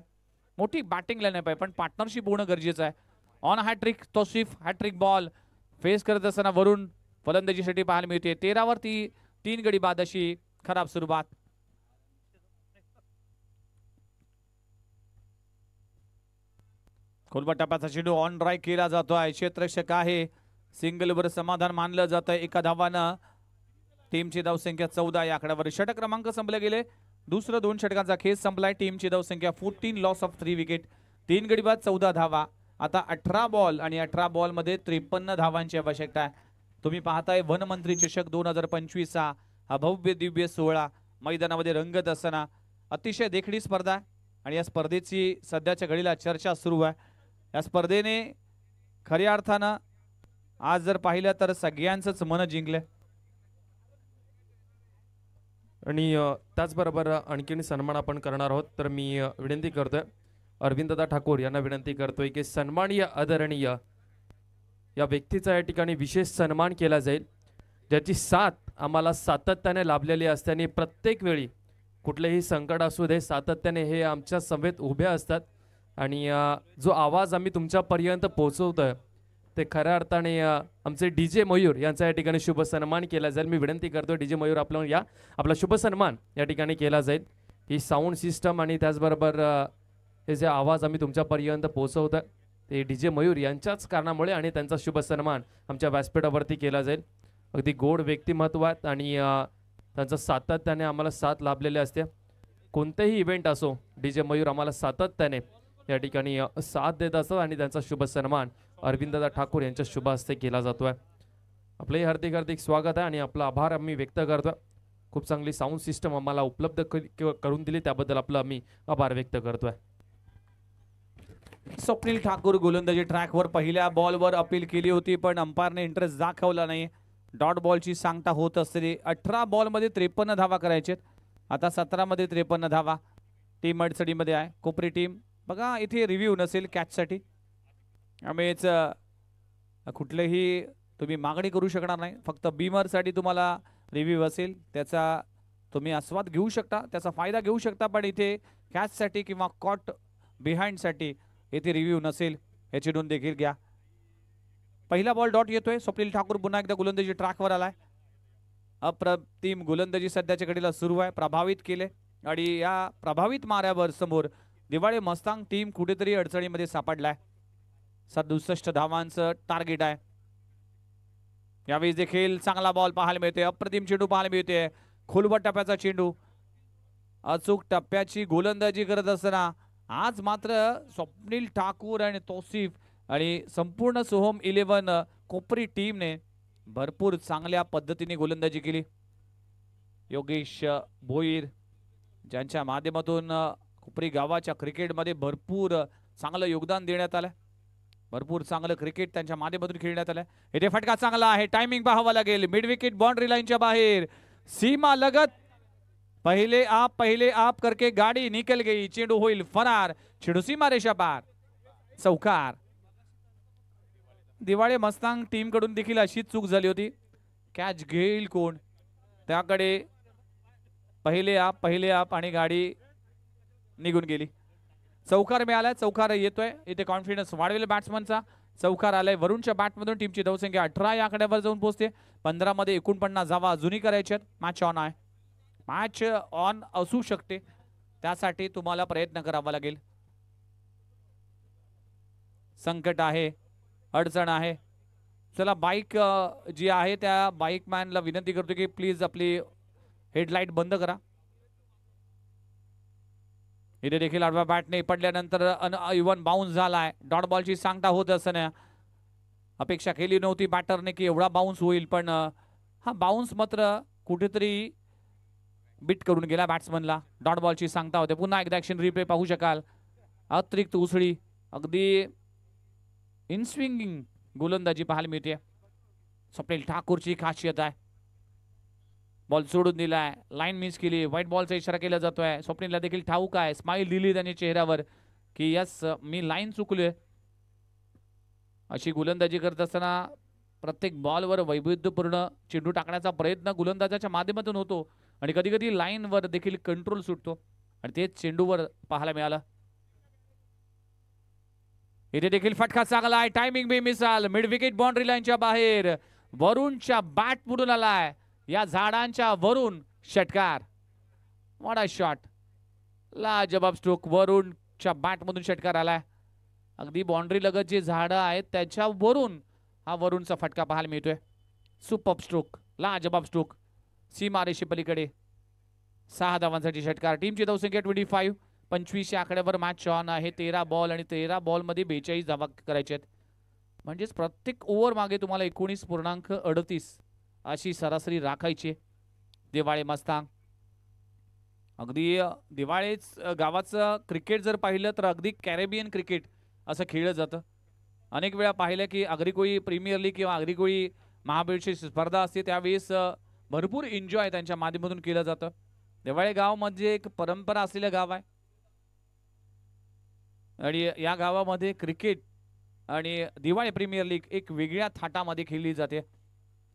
मोठी बॅटिंग लाईनअप आहे, पण पार्टनरशिप होणं गरजेचं आहे. On hattrick Tausif, hattrick ball face करत असताना वरून फलंदाजीसाठी पाहायला मिळते. 13 वर 3 गडी बाद अशी खराब सुरुवात. खोलवर टप्प्याचा चेंडू ऑन ड्राईव्ह केला जातोय. क्षेत्ररक्षक आहे, सिंगलवर समाधान मानलं जातंय. एका धावानं टीमची धावसंख्या 14 या आकड्यावर. षटक क्रमांक संपले गेले. दुसरं 2 षटकांचा खेच संपलाय. टीमची धावसंख्या 14, लॉस ऑफ 3 विकेट, 3 गडी बाद, 14 धावा. आता 18 बॉल आणि 18 बॉल मध्ये 53 धावांची आवश्यकता आहे. तुम्ही पाहताय वनमंत्री चषक 2025 हा भव्य दिव्य सोहळा मैदानामध्ये रंगत असताना अतिशय देखणी स्पर्धा आहे. आणि या स्पर्धेची सध्याच्या घडीला चर्चा सुरू आहे. या स्पर्धेने खऱ्या अर्थानं आज जर पाहिलं तर सगळ्यांचंच मन जिंकलं. आणि त्याचबरोबर आणखीन सन्मान आपण करणार आहोत. तर मी विनंती करतोय अरविंददा ठाकूर यांना विनंती करतोय की सन्माननीय आदरणीय या व्यक्तीचा या ठिकाणी विशेष सन्मान केला जाईल, ज्याची साथ आम्हाला सातत्याने लाभलेली असते. आणि प्रत्येक वेळी कुठलेही संकट असू दे सातत्याने हे आमच्या समवेत उभे असतात. आणि जो आवाज आम्ही तुमच्यापर्यंत पोहोचवतोय ते खऱ्या अर्थाने आमचे DJ मयूर यांचा या ठिकाणी शुभ सन्मान केला जाईल. मी विनंती करतो DJ मयूर आपला शुभ सन्मान या ठिकाणी केला जाईल. ही साऊंड सिस्टम आणि त्याचबरोबर हे जे आवाज आम्ही तुमच्यापर्यंत पोहोचवतोय ते DJ मयूर यांच्याच कारणामुळे आणि त्यांचा शुभ सन्मान आमच्या व्यासपीठावरती केला जाईल. अगदी गोड व्यक्तिमत्व आहेत आणि त्यांचं सातत्याने आम्हाला साथ लाभलेले असते. कोणतेही इव्हेंट असो DJ मयूर आम्हाला सातत्याने या ठिकाणी साथ देत असतात आणि त्यांचा शुभ सन्मान अरविंददा ठाकूर यांच्या शुभ हस्ते केला जातोय. आपलंही हार्दिक हार्दिक स्वागत आहे आणि आपला आभार आम्ही व्यक्त करतोय. खूप चांगली साऊंड सिस्टम आम्हाला उपलब्ध करून दिली त्याबद्दल आपलं आम्ही आभार व्यक्त करतोय. स्वप्नील ठाकूर गोलंदाजी ट्रॅकवर पहिल्या बॉलवर अपील केली होती, पण अंपायरने इंटरेस्ट दाखवला नाही. डॉट बॉलची सांगता होत असते. 18 बॉलमध्ये 53 धावा करायचे. आता 17 मध्ये 53 धावा. टीम अडचणीमध्ये आहे कोपरी टीम. बघा इथे रिव्ह्यू नसेल कॅचसाठी. त्यामुळेच कुठलेही तुम्ही मागणी करू शकणार नाही. फक्त बीमरसाठी तुम्हाला रिव्ह्यू असेल, त्याचा तुम्ही आस्वाद घेऊ शकता, त्याचा फायदा घेऊ शकता. पण इथे कॅचसाठी किंवा कॉट बिहाइंडसाठी येथे रिव्ह्यू नसेल, याची नोंद देखील घ्या. पहिला बॉल डॉट येतोय. स्वप्नील ठाकूर पुन्हा एकदा गोलंदाजी ट्रॅकवर आलाय. अप्रतिम गोलंदाजी सध्याच्या घडीला सुरू आहे. प्रभावित केले आणि या प्रभावित माऱ्यावर समोर दिवाळे मस्तांग टीम कुठेतरी अडचणीमध्ये सापडलाय. 67 धावांचं टार्गेट आहे. यावेळी देखील चांगला बॉल पाहायला मिळतोय. अप्रतिम चेंडू पाहायला मिळतोय. खोलवर टप्प्याचा चेंडू. अचूक टप्प्याची गोलंदाजी करत असताना आज मात्र स्वप्नील ठाकूर आणि तौसिफ आणि संपूर्ण सोहम 11 कोपरी टीमने भरपूर चांगल्या पद्धतीने गोलंदाजी केली. योगेश भोईर ज्यांच्या माध्यमातून कोपरी गावाच्या क्रिकेटमध्ये भरपूर चांगलं योगदान देण्यात आलं. भरपूर चांगलं क्रिकेट त्यांच्या माध्यमातून खेळण्यात आलं. इथे फटका चांगला आहे. टायमिंग पाहावा लागेल. मिड विकेट बाउंड्री लाईनच्या बाहेर सीमा लगत पहले आप करके गाडी निकल गई. चेंडू होईल फरार. चेंडू सीमा रेषा पार. चौकार. दिवाळे मस्तांग टीम कडून देखील अशीच चूक झाली होती. कॅच घेईल कोण त्याकडे पहिले आप आणि गाडी निघून गेली. चौकार मिळालाय. चौकार येतोय. इथे कॉन्फिडन्स वाढवेल बॅट्समनचा. चौकार आलाय वरुणच्या बॅटमधून. टीमची धावसंख्या 18 या आकड्यावर जाऊन पोहोचते. 15 मध्ये 49 धावा अजूनही करायच्यात. मॅच ऑन आहे. मॅच ऑन असू शकते, त्यासाठी तुम्हाला प्रयत्न करावा लागेल. संकट आहे, अडचण आहे. चला बाईक जी आहे त्या बाईक मॅनला विनंती करतो की प्लीज आपली हेडलाईट बंद करा. इथे देखील आडव्या बॅटने पडल्यानंतर इव्हन बाउन्स झालाय. डॉट बॉलची सांगता होत असताना अपेक्षा केली नव्हती बॅटरने की एवढा बाउन्स होईल, पण हा बाउन्स मात्र कुठेतरी बीट करून गेला बॅट्समनला. डॉट बॉलची सांगता होते. पुन्हा एकदा ॲक्शन रिप्ले पाहू शकाल. अतिरिक्त उसळी अगदी इनस्विंगिंग गोलंदाजी पाहायला मिळते. स्वप्नील ठाकूरची खासियत आहे. बॉल सोडून दिलाय. लाईन मिस केली. व्हाईट बॉलचा इशारा केला जातोय. स्वप्नीलला देखील ठाऊक आहे. स्माइल दिली त्याने चेहऱ्यावर की यस मी लाईन चुकलोय. अशी गोलंदाजी करत असताना प्रत्येक बॉलवर वैविध्यपूर्ण चेंडू टाकण्याचा प्रयत्न गोलंदाजाच्या माध्यमातून होतो आणि कधी कधी लाईनवर देखील कंट्रोल सुटतो आणि तेच चेंडूवर पाहायला मिळालं. इथे देखील फटका चांगला आहे. टायमिंग बी मिसाल. मिड विकेट बाउंड्री लाईनच्या बाहेर वरुणच्या बॅट पुढून आलाय. या झाडांच्या वरून षटकार. मोठा शॉट. लाजबाब स्ट्रोक. वरुणच्या बॅट मधून षटकार आलाय. अगदी बाउंड्री लगत जे झाडं आहेत त्याच्यावरून हा वरुणचा फटका पाहायला मिळतोय. Super stroke. लाजबाब स्ट्रोक. सीमा रेषे पलीकडे 6 धावांसाठी षटकार. टीमची धावसंख्या 25. 25 या आकड्यावर मॅच ऑन आहे. 13 बॉल आणि 13 बॉल मध्ये 42 धावा करायचे आहेत. म्हणजेच प्रत्येक ओव्हर मागे तुम्हाला 19.38 अशी सरासरी राखायची. दिवाळे मस्तांग अगदी दिवाळेच गावाचं क्रिकेट जर पाहिलं तर अगदी कॅरेबियन क्रिकेट असं खेळलं जातं. अनेक वेळा पाहिलं की अग्रिकोळी प्रीमियर लीग किंवा अग्रिकोळी महाबळेश्वर स्पर्धा असते त्यावेळेस भरपूर एन्जॉय त्यांच्या माध्यमातून केलं जातं. दिवाळे गाव म्हणजे एक परंपरा असलेलं गाव आहे आणि या गावामध्ये क्रिकेट आणि दिवाळी प्रीमियर लीग एक वेगळ्या थाटामध्ये खेळली जाते.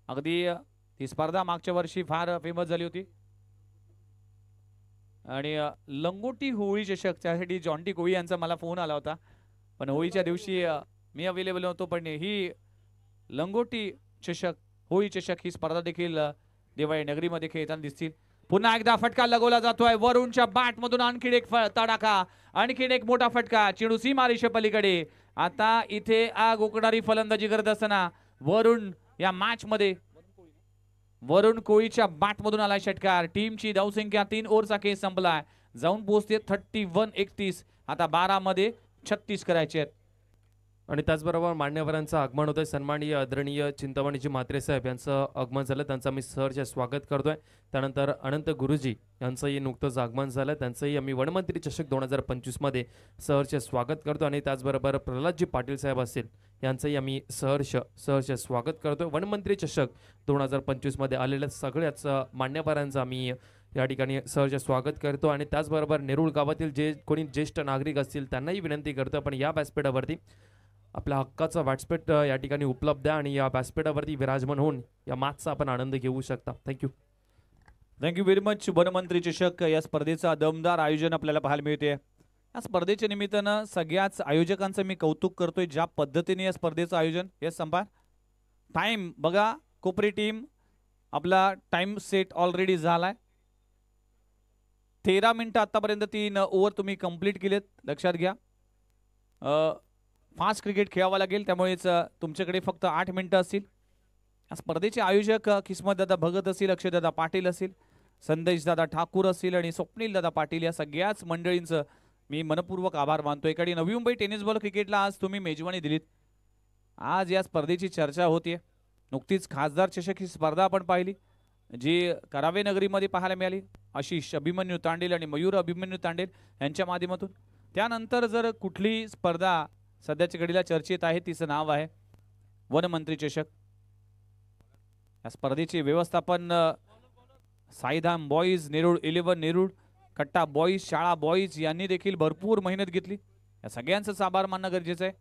अगदी ती स्पर्धा मागच्या वर्षी फार फेमस झाली होती आणि लंगोटी होळी चषक त्यासाठी जॉन्टी कोळी यांचा मला फोन आला होता, पण होळीच्या दिवशी मी अवेलेबल नव्हतो. पण ही लंगोटी चषक होळी चषक ही स्पर्धा देखील दिवाळी नगरीमध्ये खेळताना दिसतील. पुन्हा एकदा फटका लगवला जातोय वरुणच्या बॅट मधून. आणखीन एक तडाखा. आणखीन एक मोठा फटका. चेंडू सीमा रेषे पलीकडे. आता इथे आग उकणारी फलंदाजी करत असताना वरुण या मॅच मध्ये वरुण कोळीच्या बॅट मधून आलाय षटकार. टीमची धावसंख्या 3 ओव्हरचा खेळ संपलाय. जाऊन पोहोचते 31-31. आता 12 मध्ये 36 करायचे आहेत. आणि त्याचबरोबर मान्यवरांचं आगमन होतंय. सन्माननीय आदरणीय चिंतामणीजी म्हात्रे साहेब यांचं आगमन झालं, त्यांचं आम्ही सहर्ष स्वागत करतोय. त्यानंतर अनंत गुरुजी यांचंही नुकतंच आगमन झालं, त्यांचंही आम्ही वनमंत्री चषक 2025 मध्ये सहर्ष स्वागत करतो. आणि त्याचबरोबर प्रल्हादजी पाटील साहेब असतील यांचंही आम्ही सहर्ष स्वागत करतोय. वनमंत्री चषक 2025 मध्ये आलेल्या सगळ्याच मान्यवरांचं आम्ही या ठिकाणी सहर्ष स्वागत करतो. आणि त्याचबरोबर नेरूळ गावातील जे कोणी ज्येष्ठ नागरिक असतील त्यांनाही विनंती करतो, पण या व्यासपीठावरती आपल्या हक्काचा व्यासपीठ या ठिकाणी उपलब्ध आहे आणि या व्यासपीठावरती विराजमान होऊन या मॅचचा आपण आनंद घेऊ शकता. थँक्यू. Thank you very much. वनमंत्री चषक या स्पर्धेचा दमदार आयोजन आपल्याला पाहायला मिळते. या स्पर्धेच्या निमित्तानं सगळ्याच आयोजकांचं मी कौतुक करतोय, ज्या पद्धतीने या स्पर्धेचं आयोजन. येस संपा टाइम बघा, कोपरी टीम आपला टाइम सेट ऑलरेडी झालाय. 13 मिनिटं आतापर्यंत 3 ओव्हर तुम्ही कंप्लीट केलेत. लक्षात घ्या, फास्ट क्रिकेट खेळावं लागेल, त्यामुळेच तुमच्याकडे फक्त 8 मिनिटं असतील. या स्पर्धेचे आयोजक किस्मतदादा भगत असतील, अक्षयदादा पाटील असतील, संदेशदादा ठाकूर असतील आणि स्वप्नीलदादा पाटील, या सगळ्याच मंडळींचं मी मनपूर्वक आभार मानतो. एकडे नवी मुंबई टेनिस बॉल क्रिकेटला आज तुम्ही मेजवानी दिलीत. आज या स्पर्धेची चर्चा होतीये. नुकतीच खासदार चषक ही स्पर्धा आपण पाहिली, जी करावे नगरीमध्ये पाहायला मिळाली. आशिष अभिमन्यू तांडेल आणि मयूर अभिमन्यू तांडेल यांच्या माध्यमातून. त्यानंतर जर कुठली स्पर्धा सध्याच्या घडीला चर्चेत आहे, तिचं नाव आहे वनमंत्री चषक. या स्पर्धेचे व्यवस्थापन साईधाम बॉईज, नेरूळ 11 नेरूळ, कट्टा बॉईज, शाळा बॉईज यांनी देखील भरपूर मेहनत घेतली. या सगळ्यांचंच आभार मानणं गरजेचं आहे.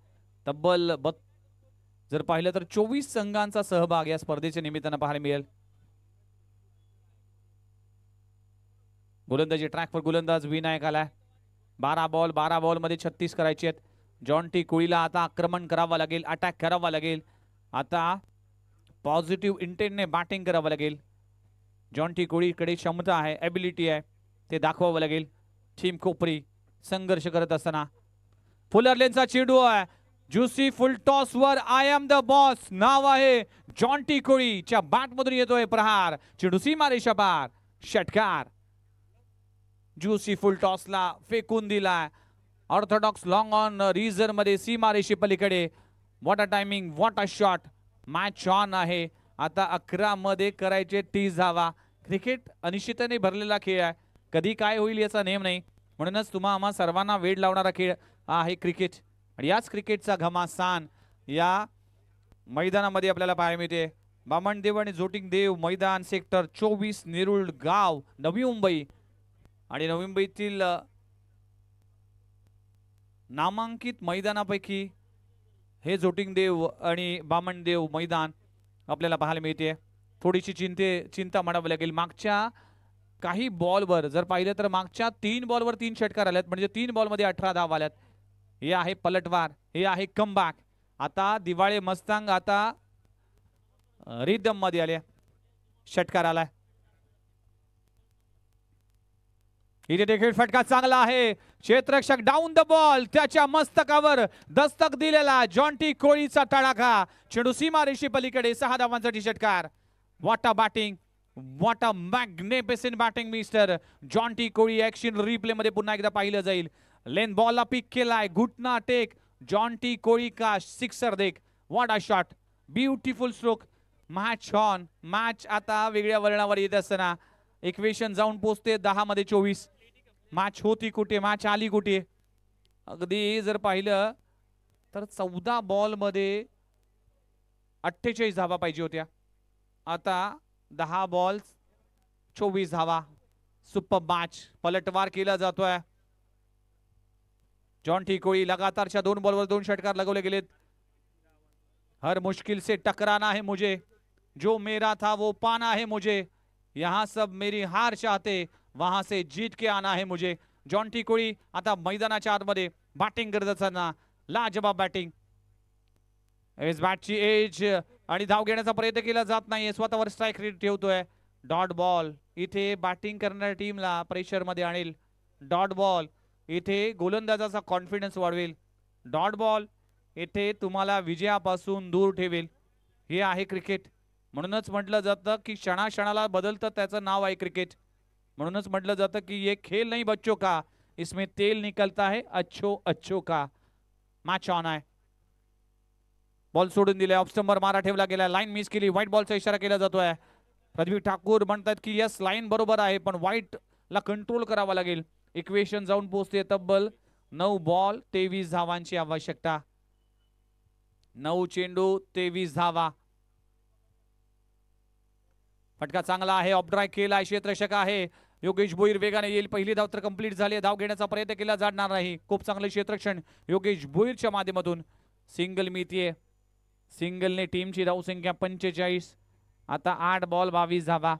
तब्बल जर पाहिलं तर 24 संघांचा सहभाग या स्पर्धेच्या निमित्तानं पाहायला मिळेल. गोलंदाजी ट्रॅकवर गोलंदाज विनायक आलाय. 12 बॉल मध्ये 36 करायचे आहेत. जॉन टी कोळीला आता आक्रमण करावं लागेल, अटॅक करावा लागेल. आता पॉझिटिव्ह इंटेंटने बॅटिंग करावं लागेल. जॉन टी कोळीकडे क्षमता आहे, एबिलिटी आहे, ते दाखवावं लागेल. टीम कोपरी संघर्ष करत असताना फुलरलेनचा चेंडू आहे. ज्युसी फुल टॉस वर आय एम द बॉस नाव आहे जॉन टी कोळीच्या बॅट मधून येतोय प्रहार. चेंडू सीमा रेषा पार, षटकार. ज्युसी फुल टॉसला फेकून दिला. ऑर्थोडॉक्स लॉंग ऑन रिझर मध्ये सीमा रेषे पलीकडे. What a timing, what a shot. Match on आहे. आता 11 मध्ये करायचे 30 धावा. क्रिकेट अनिश्चिततेने भरलेला खेळ आहे, कधी काय होईल याचा नेम नाही. म्हणूनच तुम्हा आम्हा सर्वांना वेळ लावणारा खेळ आहे क्रिकेट. आणि याच क्रिकेटचा घमासान या मैदानामध्ये आपल्याला पाहायला मिळते. बामणदेव आणि जोटिंग देव मैदान, सेक्टर 24, नेरूळ गाव, नवी मुंबई. आणि नवी मुंबईतील नामांकित मैदानापैकी हे जोटिंग देव आणि बामणदेव मैदान आपल्याला पाहायला मिळते. थोडीशी चिंता मांडावी लागेल. मागच्या काही बॉलवर जर पाहिलं तर मागच्या 3 बॉलवर 3 षटकार आल्यात, म्हणजे 3 बॉलमध्ये 18 धावा आल्यात. हे आहे पलटवार, हे आहे कमबॅक. आता दिवाळे मस्तांग आता रिदम मध्ये आले. षटकार आलाय. इथे देखील फटका चांगला आहे. क्षेत्ररक्षक डाऊन द बॉल, त्याच्या मस्तकावर दस्तक दिलेला जॉन टी कोळीचा तडाखा. चेंडू सीमा रेषे पलीकडे. 6 धावांसाठी षटकार. What a batting, what a magnificent batting mister John T Koli. Action replay मध्ये पुन्हा एकदा पाहिलं जाईल. लेन बॉलला पिक केलाय, घुटना टेक. जॉन टी कोळी का सिक्सर देख. What a shot, beautiful stroke. Match on. Match आता वेगळ्या वळणावर येत असताना इक्वेशन जाऊन पोहोचते 10 मध्ये 24. मॅच होती कुठे, मॅच आली कुठे. अगदी जर पाहिलं तर 14 बॉल मध्ये 48 धावा पाहिजे होत्या. आता 10 बॉल 24 धावा. Super match. पलटवार केला जातोय. जॉन टी कोळी लगातारच्या 2 बॉलवर 2 षटकार लगवले गेलेत. हर मुश्किल से टकराना है मुझे, जो मेरा था वो पाना है मुझे, यहाँ सब मेरी हार चाहते, वहां से जीत के आना है मुझे. जॉन टी कोळी आता मैदानाच्या आतमध्ये बॅटिंग करत असताना लाजबाब बॅटिंग. एज बॅटची एज आणि धाव घेण्याचा प्रयत्न केला जात नाहीये. स्वतःवर स्ट्राईक रेट ठेवतोय. डॉट बॉल इथे बॅटिंग करणाऱ्या टीमला प्रेशर मध्ये आणेल. डॉट बॉल इथे गोलंदाजाचा कॉन्फिडन्स वाढवेल. डॉट बॉल इथे तुम्हाला विजयापासून दूर ठेवेल. हे आहे क्रिकेट. म्हणूनच म्हटलं जातं की क्षणाक्षणाला बदलतं त्याचं नाव आहे क्रिकेट. म्हणूनच म्हटलं जातं की ये खेल नहीं बच्चों का, इसमें तेल निकलता है अच्छो अच्छो का. मॅच ऑन आहे. बॉल सोडून दिले, ऑफ स्टंपवर मारा ठेवला गेला, लाईन मिस केली, व्हाईट बॉलचा इशारा केला जातोय. पृथ्वी ठाकूर म्हणतात की यस लाईन बरोबर आहे पण व्हाईट ला कंट्रोल करावा लागेल. इक्वेशन जाऊन पोहोचते तब्बल 9 बॉल 23 धावांची आवश्यकता. 9 चेंडू 23 धावा. फटका चांगला आहे, ऑफ ड्राईव्ह केला, क्षेत्ररक्षक आहे योगेश भोईर, वेगाने येईल. पहिली धाव तर कंप्लीट झाली, धाव घेण्याचा प्रयत्न केला जाणार नाही. खूप चांगले क्षेत्ररक्षण योगेश भोईरच्या माध्यमातून. सिंगल मिळतीये, सिंगलने टीमची धावसंख्या 45. आता 8 बॉल 22 धावा,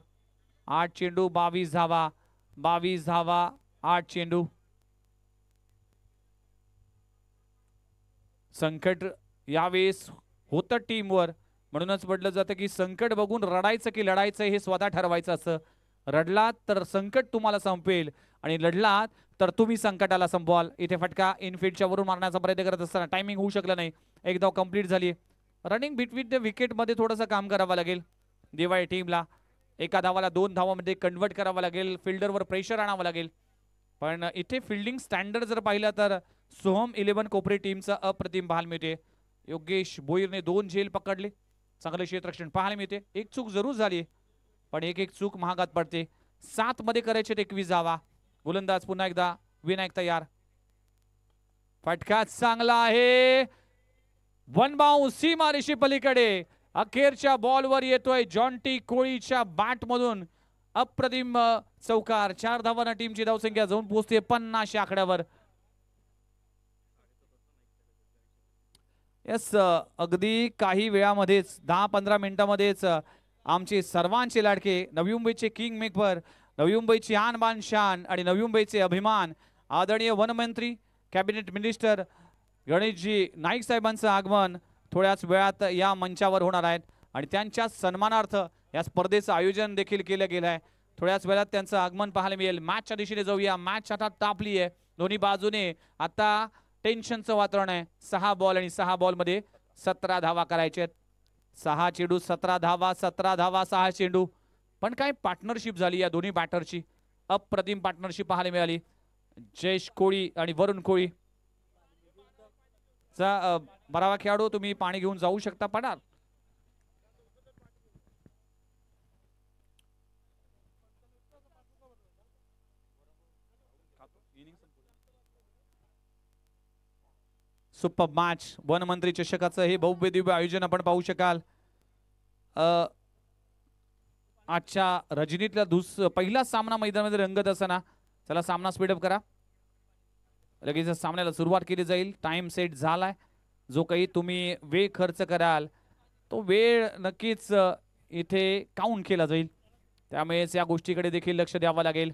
8 चेंडू 22 धावा, 22 धावा 8 चेंडू. संकट यावेळेस होतं टीमवर, म्हणूनच म्हटलं जातं की संकट बघून रडायचं की लढायचं हे स्वतः ठरवायचं असं. रडलात तर संकट तुम्हाला संपेल आणि लढलात तर तुम्ही संकटाला संपवाल. इथे फटका इनफिल्डच्या वरून मारण्याचा प्रयत्न करत असताना टायमिंग होऊ शकलं नाही. एक धाव कंप्लीट झाली. रनिंग बिटवीन द विकेट मध्ये थोडंसं काम करावं लागेल दिवाळी टीमला. एका धावाला 2 धावामध्ये कन्वर्ट करावं लागेल, फिल्डरवर प्रेशर आणावं लागेल. पण इथे फिल्डिंग स्टँडर्ड जर पाहिलं तर सोहम 11 कोपरे टीमचा अप्रतिम पाहायला मिळते. योगेश भोईरने 2 झेल पकडले, चांगले क्षेत्ररक्षण पाहायला मिळते. एक चूक जरूर झाली पण एक चूक महागात पडते. 7 मध्ये करायचे 21 धावा. गोलंदाज पुन्हा एकदा विनायक तयार. फटका चांगला आहे, वन बाउंस सीमारेषे पलीकडे. अखेरच्या बॉलवर येतोय जॉन्टी कोळीच्या बॅट मधून अप्रतिम चौकार. 4 धावांना टीमची धावसंख्या जाऊन पोहोचते 50 आकड्यावर. यस, अगदी काही वेळामध्येच 10-15 मिनिटांमध्येच आमचे सर्वांचे लाडके नवी मुंबईचे किंग मेकर, नवी मुंबईची आन बान शान आणि नवी मुंबईचे अभिमान आदरणीय वनमंत्री कॅबिनेट मिनिस्टर गणेशजी नाईक साहेबांचं आगमन थोड्याच वेळात या मंचावर होणार आहेत आणि त्यांच्या सन्मानार्थ या स्पर्धेचं आयोजन देखील केलं गेलं आहे. थोड्याच वेळात त्यांचं आगमन पाहायला मिळेल. मॅचच्या दिशेने जाऊया. मॅच आता तापली आहे दोन्ही बाजूने. आता टेन्शनचं वातावरण आहे. 6 बॉल आणि 6 बॉलमध्ये 17 धावा करायचे. 6 चेंडू 17 धावा, 17 धावा 6 चेंडू. पण काय पार्टनरशिप झाली या दोन्ही बॅटरची, अप्रतिम पार्टनरशिप पाहायला मिळाली. जयेश कोळी आणि वरुण कोळी चा बरावा खेळाडू, तुम्ही पाणी घेऊन जाऊ शकता. पडा सुपर मॅच. वनमंत्री चषकाचं हे भव्य दिव्य आयोजन आपण पाहू शकाल. आजच्या रजनीतला पहिला सामना मैदानामध्ये रंगत असताना चला सामना स्पीडअप करा. लगेच सामन्याला सुरुवात केली जाईल. टाइम सेट झालाय. जो काही तुम्ही वेळ खर्च कराल तो वेळ नक्कीच इथे काउंट केला जाईल, त्यामुळेच या गोष्टीकडे देखील लक्ष द्यावं लागेल.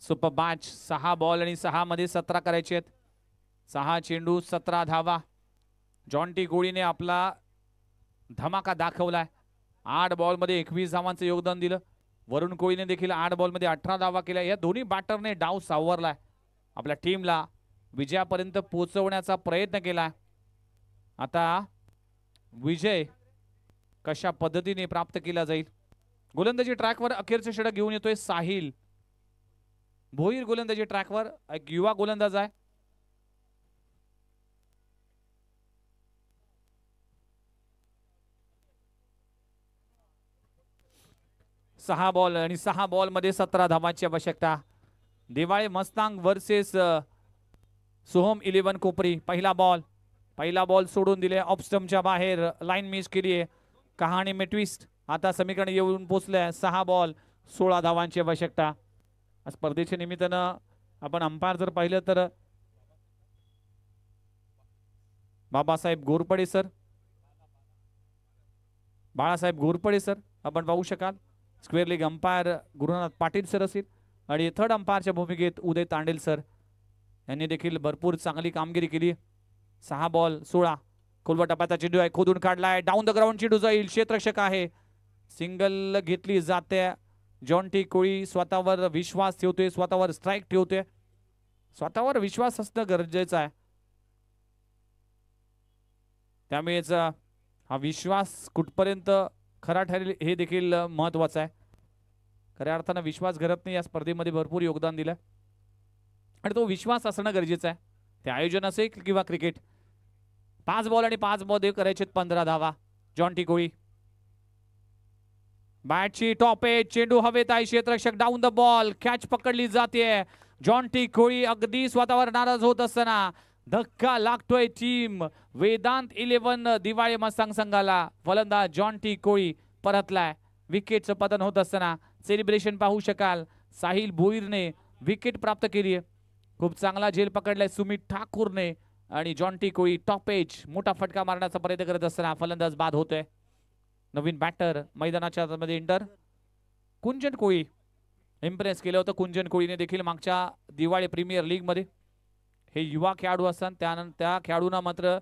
Super match. 6 बॉल आणि 6 मध्ये 17 करायचे आहेत. 6 चेंडू 17 धावा. जॉन्टी कोळीने आपला धमाका दाखवलाय. 8 बॉल मध्ये 21 धावांचं योगदान दिलं. वरुण कोळीने देखील 8 बॉल मध्ये 18 धावा केल्या. या दोन्ही बॅटरने डाव सावरलाय, आपल्या टीमला विजयापर्यंत पोहोचवण्याचा प्रयत्न केलाय. आता विजय कशा पद्धतीने प्राप्त केला जाईल. गोलंदाजी ट्रॅकवर अखेरचे षटक घेऊन येतोय साहिल भोईर. गोलंदाजी ट्रॅकवर एक युवा गोलंदाज आहे. सहा बॉल आणि 6 बॉल मध्ये 17 धावांची आवश्यकता. दिवाळे मस्तांग वर्सेस सोहम 11 कोपरी. पहिला बॉल सोडून दिले ऑफ स्टंपच्या बाहेर. लाईन मिस केली आहे. कहाणी में ट्विस्ट. आता समीकरण येऊन पोहोचले. 6 बॉल 16 धावांची आवश्यकता. स्पर्धेच्या निमित्तानं आपण अंपायर जर पाहिलं तर बाबासाहेब घोरपडे सर, बाळासाहेब घोरपडे सर आपण पाहू शकाल. Square league umpire Gurunath Patil sir असतील आणि थर्ड अंपायरच्या भूमिकेत उदय तांडेल सर यांनी देखील भरपूर चांगली कामगिरी केली. 6 बॉल 16. खोलवा टप्प्याचा चेंडू आहे, खोदून काढलाय. डाऊन द ग्राउंड चेंडू जाईल. क्षेत्ररक्षक आहे. सिंगल घेतली जाते. जॉन्टी कोळी स्वतःवर विश्वास ठेवतोय, स्वतःवर स्ट्राईक ठेवतोय. स्वतःवर विश्वास असणं गरजेचं आहे. त्यामुळेच हा विश्वास कुठपर्यंत खरा ठरेल हे देखील महत्वाचं आहे. खऱ्या अर्थानं विश्वास या स्पर्धेमध्ये भरपूर योगदान दिलं आणि तो विश्वास असणं गरजेचं आहे. ते आयोजन असेल किंवा क्रिकेट. 5 बॉल आणि 5 बॉल करायचे 15 धावा. जॉन्टी कोळी बॅटची टॉप एज, चेंडू हवेत आहे, क्षेत्ररक्षक डाऊन द बॉल, कॅच पकडली जाते. जॉन्टी कोळी अगदी स्वतःवर नाराज होत असताना धक्का लागतोय टीम वेदांत 11 दिवाळे मस्तांग संघाला. फलंदाज जॉन्टी कोळी परतलाय. विकेटचं पतन होत असताना सेलिब्रेशन पाहू शकाल. साहिल भोईरने विकेट प्राप्त केली आहे. खूप चांगला झेल पकडलाय सुमित ठाकूरने आणि जॉन्टी कोळी टॉप एज मोठा फटका मारण्याचा प्रयत्न करत असताना फलंदाज बाद होतोय. नवीन बॅटर मैदानाच्या मध्ये इंटर कुंजन कोळी इम्प्रेस केलं होतं. कुंजन कोळीने देखील मागच्या दिवाळी प्रीमियर लीग मध्ये हे युवा खेळाडू असतात त्यानंतर त्या खेळाडूंना मात्र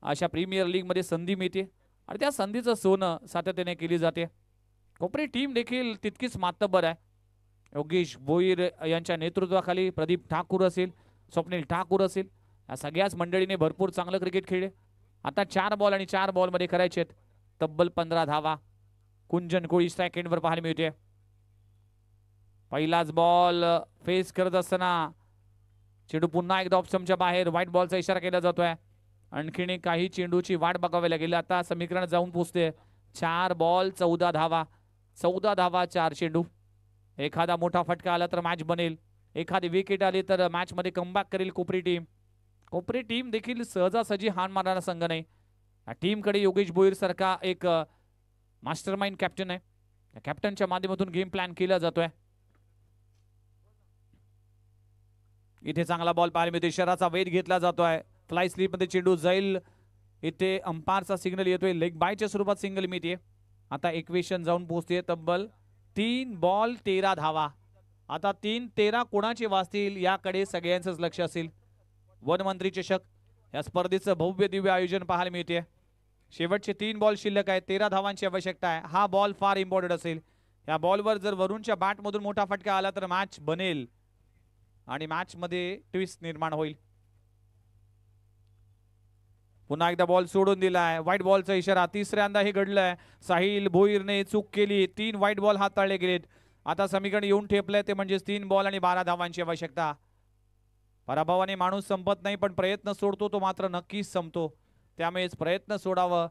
अशा प्रीमियर लीग मध्ये संधी मिळते आणि त्या संधीचं सोनं सातत्याने केली जाते. कोपरी टीम देखील तितकीच मातब्बर आहे. योगेश भोईर यांच्या नेतृत्वाखाली प्रदीप ठाकूर असेल, स्वप्नील ठाकूर असेल, या सगळ्याच मंडळीने भरपूर चांगलं क्रिकेट खेळले. आता 4 बॉल आणि 4 बॉल मध्ये करायचे तब्बल 15 धावा. कुंजन कोळी स्ट्राईक एंडवर पाहायला मिळते. पहिलाच बॉल फेस करत असताना चेंडू पुन्हा एकदा ऑफ स्टंपच्या बाहेर. व्हाईट बॉलचा इशारा केला जातोय. आणखीन काही चेंडूची वाट बघावी लागेल. आता समीकरण जाऊन पोहोचते. 4 बॉल 14 धावा. 14 धावा 4 चेंडू. एखादा मोठा फटका आला तर मॅच बनेल. एखादी विकेट आली तर मॅच मध्ये कमबॅक करेल कोपरी टीम. कोपरी टीम देखील सहजासहजी हाण मारणारा संघ नाही. या टीमकडे योगेश भोईर सारखा एक मास्टरमाइंड कॅप्टन आहे. या कॅप्टनच्या माध्यमातून गेम प्लॅन केला जातोय. इथे चांगला बॉल पाहायला मिळतो. इशाराचा वेध घेतला जातोय. फ्लाय स्लिप मध्ये चेंडू जाईल. इथे अंपायरचा सिग्नल येतोय. लेग बायच्या स्वरूपात सिंगल मिळते. आता इक्वेशन जाऊन पोहोचते. तब्बल 3 बॉल 13 धावा. आता 3-13 कोणाचे वाचतील याकडे सगळ्यांचंच लक्ष असेल. वनमंत्री चषक या स्पर्धेचं भव्य दिव्य आयोजन पाहायला मिळते. शेवटचे 3 बॉल शिल्लक आहेत. 13 धावांची आवश्यकता आहे. हा बॉल फार इम्पॉर्टंट असेल. या बॉलवर जर वरुणच्या बॅटमधून मोठा फटका आला तर मॅच बनेल आणि मॅच मध्ये ट्विस्ट निर्माण होईल. पुन्हा एकदा बॉल सोडून दिलाय. व्हाईट बॉलचा इशारा तिसऱ्यांदा हे घडलंय. साहिल भोईरने चूक केली. 3 व्हाईट बॉल हाताळले गेलेत. आता समीकरण येऊन ठेपलंय ते म्हणजे 3 बॉल आणि 12 धावांची आवश्यकता. पराभवाने माणूस संपत नाही पण प्रयत्न सोडतो तो मात्र नक्कीच संपतो. त्यामुळेच प्रयत्न सोडावं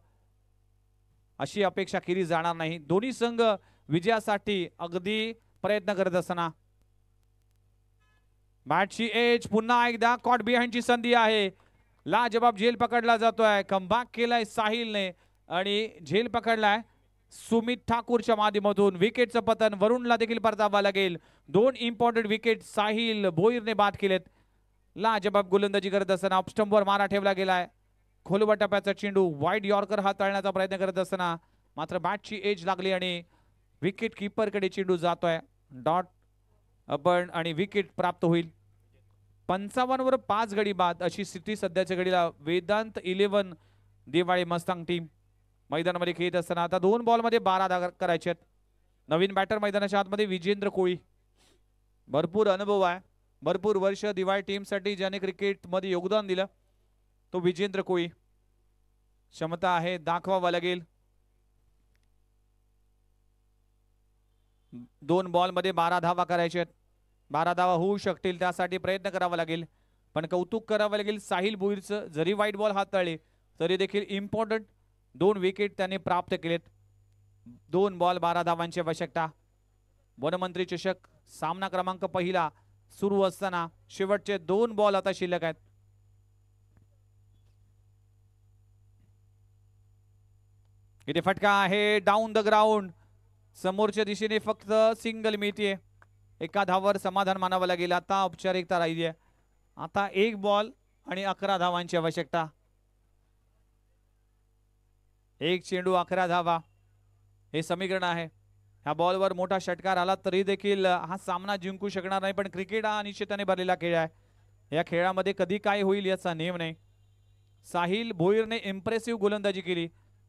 अशी अपेक्षा केली जाणार नाही. दोन्ही संघ विजयासाठी अगदी प्रयत्न करत असताना बॅटची एज पुन्हा एकदा कॉट बिहाइंडची संधी आहे. लाजबाब झेल पकडला जातोय. कमबॅक केलाय साहिलने आणि झेल पकडलाय सुमित ठाकूरच्या माध्यमातून. विकेटचं पतन वरुणला देखील परतावा लागेल. 2 इम्पॉर्टंट विकेट साहिल भोईरने बाद केलेत. लाजबाब गोलंदाजी करत असताना ऑफस्टंपवर मारा ठेवला गेलाय. खोलवर टप्प्याचा चेंडू व्हाईट यॉर्कर हाताळण्याचा प्रयत्न करत असताना मात्र बॅटची एज लागली आणि विकेट किपरकडे चेंडू जातोय. डॉट आपण आणि विकेट प्राप्त होईल. 55 वर 5 गडी बाद अशी स्थिती सध्याच्या घडीला वेदांत 11 दिवाळी मस्तांग टीम मैदानामध्ये खेळत असताना आता 2 बॉल मध्ये 12 धावा करायचे आहेत. नवीन बॅटर मैदानाच्या आतमध्ये विजेंद्र कोळी. भरपूर अनुभव आहे. भरपूर वर्ष दिवाळी टीम साठी ज्याने क्रिकेट मध्ये योगदान दिलं तो विजेंद्र कोळी. क्षमता आहे दाखवावा लागेल. 2 बॉल मध्ये 12 धावा करायचे आहेत. 12 धावा होऊ शकतील त्यासाठी प्रयत्न करावा लागेल. पण कौतुक करावं लागेल साहिल भोईरचं. जरी व्हाईट बॉल हाताळले तरी देखील इम्पॉर्टंट 2 विकेट त्यांनी प्राप्त केलेत. 2 बॉल 12 धावांची आवश्यकता. वनमंत्री चषक सामना क्रमांक पहिला सुरू असताना शेवटचे 2 बॉल आता शिल्लक आहेत. इथे फटका आहे डाऊन द ग्राउंड. समोरच्या दिशेने फक्त सिंगल मिळते. एका धावावर समाधान मानावं लागेल. आता औपचारिकता राहिली आहे. आता 1 बॉल आणि 11 धावांची आवश्यकता. 1 चेंडू 11 धावा हे समीकरण आहे. ह्या बॉलवर मोठा षटकार आला तरी देखील हा सामना जिंकू शकणार नाही. पण क्रिकेट हा अनिश्चिततेने भरलेला खेळ आहे. या खेळामध्ये कधी काय होईल याचा नेम नाही. साहिल भोईरने इम्प्रेसिव्ह गोलंदाजी केली.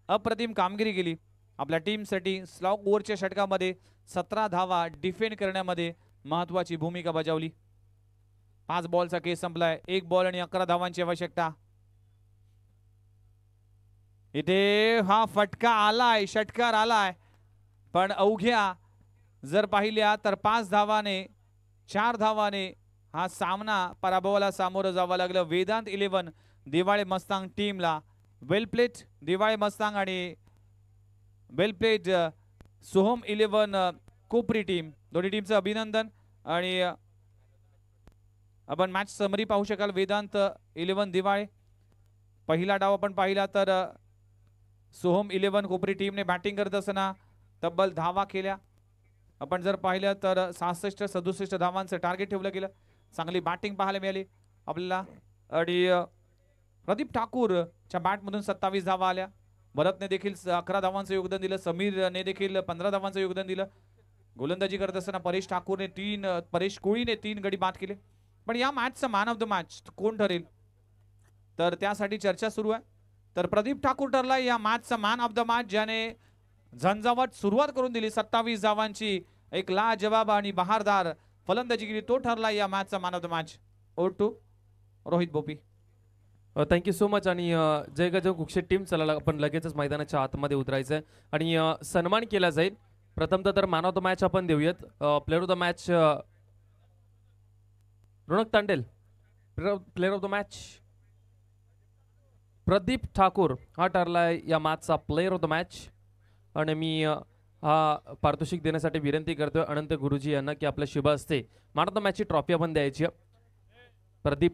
अप्रतिम कामगिरी केली. आपल्या टीमसाठी स्लॉग ओव्हरच्या षटकामध्ये 17 धावा डिफेंड करण्यामध्ये महत्वाची भूमिका बजावली. 5 बॉलचा केस संपलाय. 1 बॉल आणि 11 धावांची आवश्यकता. इथे हा फटका आलाय, षटकार आलाय पण अवघ्या जर पाहिल्या तर 5 धावाने 4 धावाने हा सामना पराभवाला सामोरं जावं लागलं वेदांत 11 दिवाळे मस्तांग टीमला. वेल प्लेट दिवाळे मस्तांग आणि वेल प्लेट सोहम 11 कोपरी टीम, दोन्ही टीमचं अभिनंदन. आणि आपण मॅच समरी पाहू शकाल. वेदांत 11 दिवाळे पहिला डाव आपण पाहिला तर सोहम 11 कोपरी टीमने बॅटिंग करत असताना तब्बल धावा केल्या. आपण जर पाहिलं तर 66-67 धावांचं टार्गेट ठेवलं गेलं. चांगली बॅटिंग पाहायला मिळाली आपल्याला. आणि प्रदीप ठाकूरच्या बॅटमधून 27 धावा आल्या. भरतने देखील 11 धावांचं योगदान दिलं. समीरने देखील 15 धावांचं योगदान दिलं. गोलंदाजी करत असताना परेश कोळीने 3 गडी बाद केले. पण या मॅचचा मॅन ऑफ द मॅच कोण ठरेल तर त्यासाठी चर्चा सुरू आहे. तर प्रदीप ठाकूर ठरला या मॅचचा मॅन ऑफ द मॅच, ज्याने झंझावात सुरुवात करून दिली. 27 धावांची एक लाजवाब आणि बहारदार फलंदाजी केली. तो ठरला या मॅचचा man of the match. Over to Rohit Bopi. Thank you so much. आणि जय गजव कुक्षेट टीम चला आपण लगेचच मैदानाच्या आतमध्ये उतरायचं आहे आणि सन्मान केला जाईल. प्रथमतः तर मॅन ऑफ द मॅच आपण देऊयात. Player of the match Ronak Tandel. Player of the match Pradeep Thakur हा ठरलाय या मॅचचा प्लेअर ऑफ द मॅच. आणि मी हा पारितोषिक देण्यासाठी विनंती करतोय अनंत गुरुजी यांना की आपल्या शुभ हस्ते मॅन ऑफ द मॅचची ट्रॉफी आपण द्यायची. प्रदीप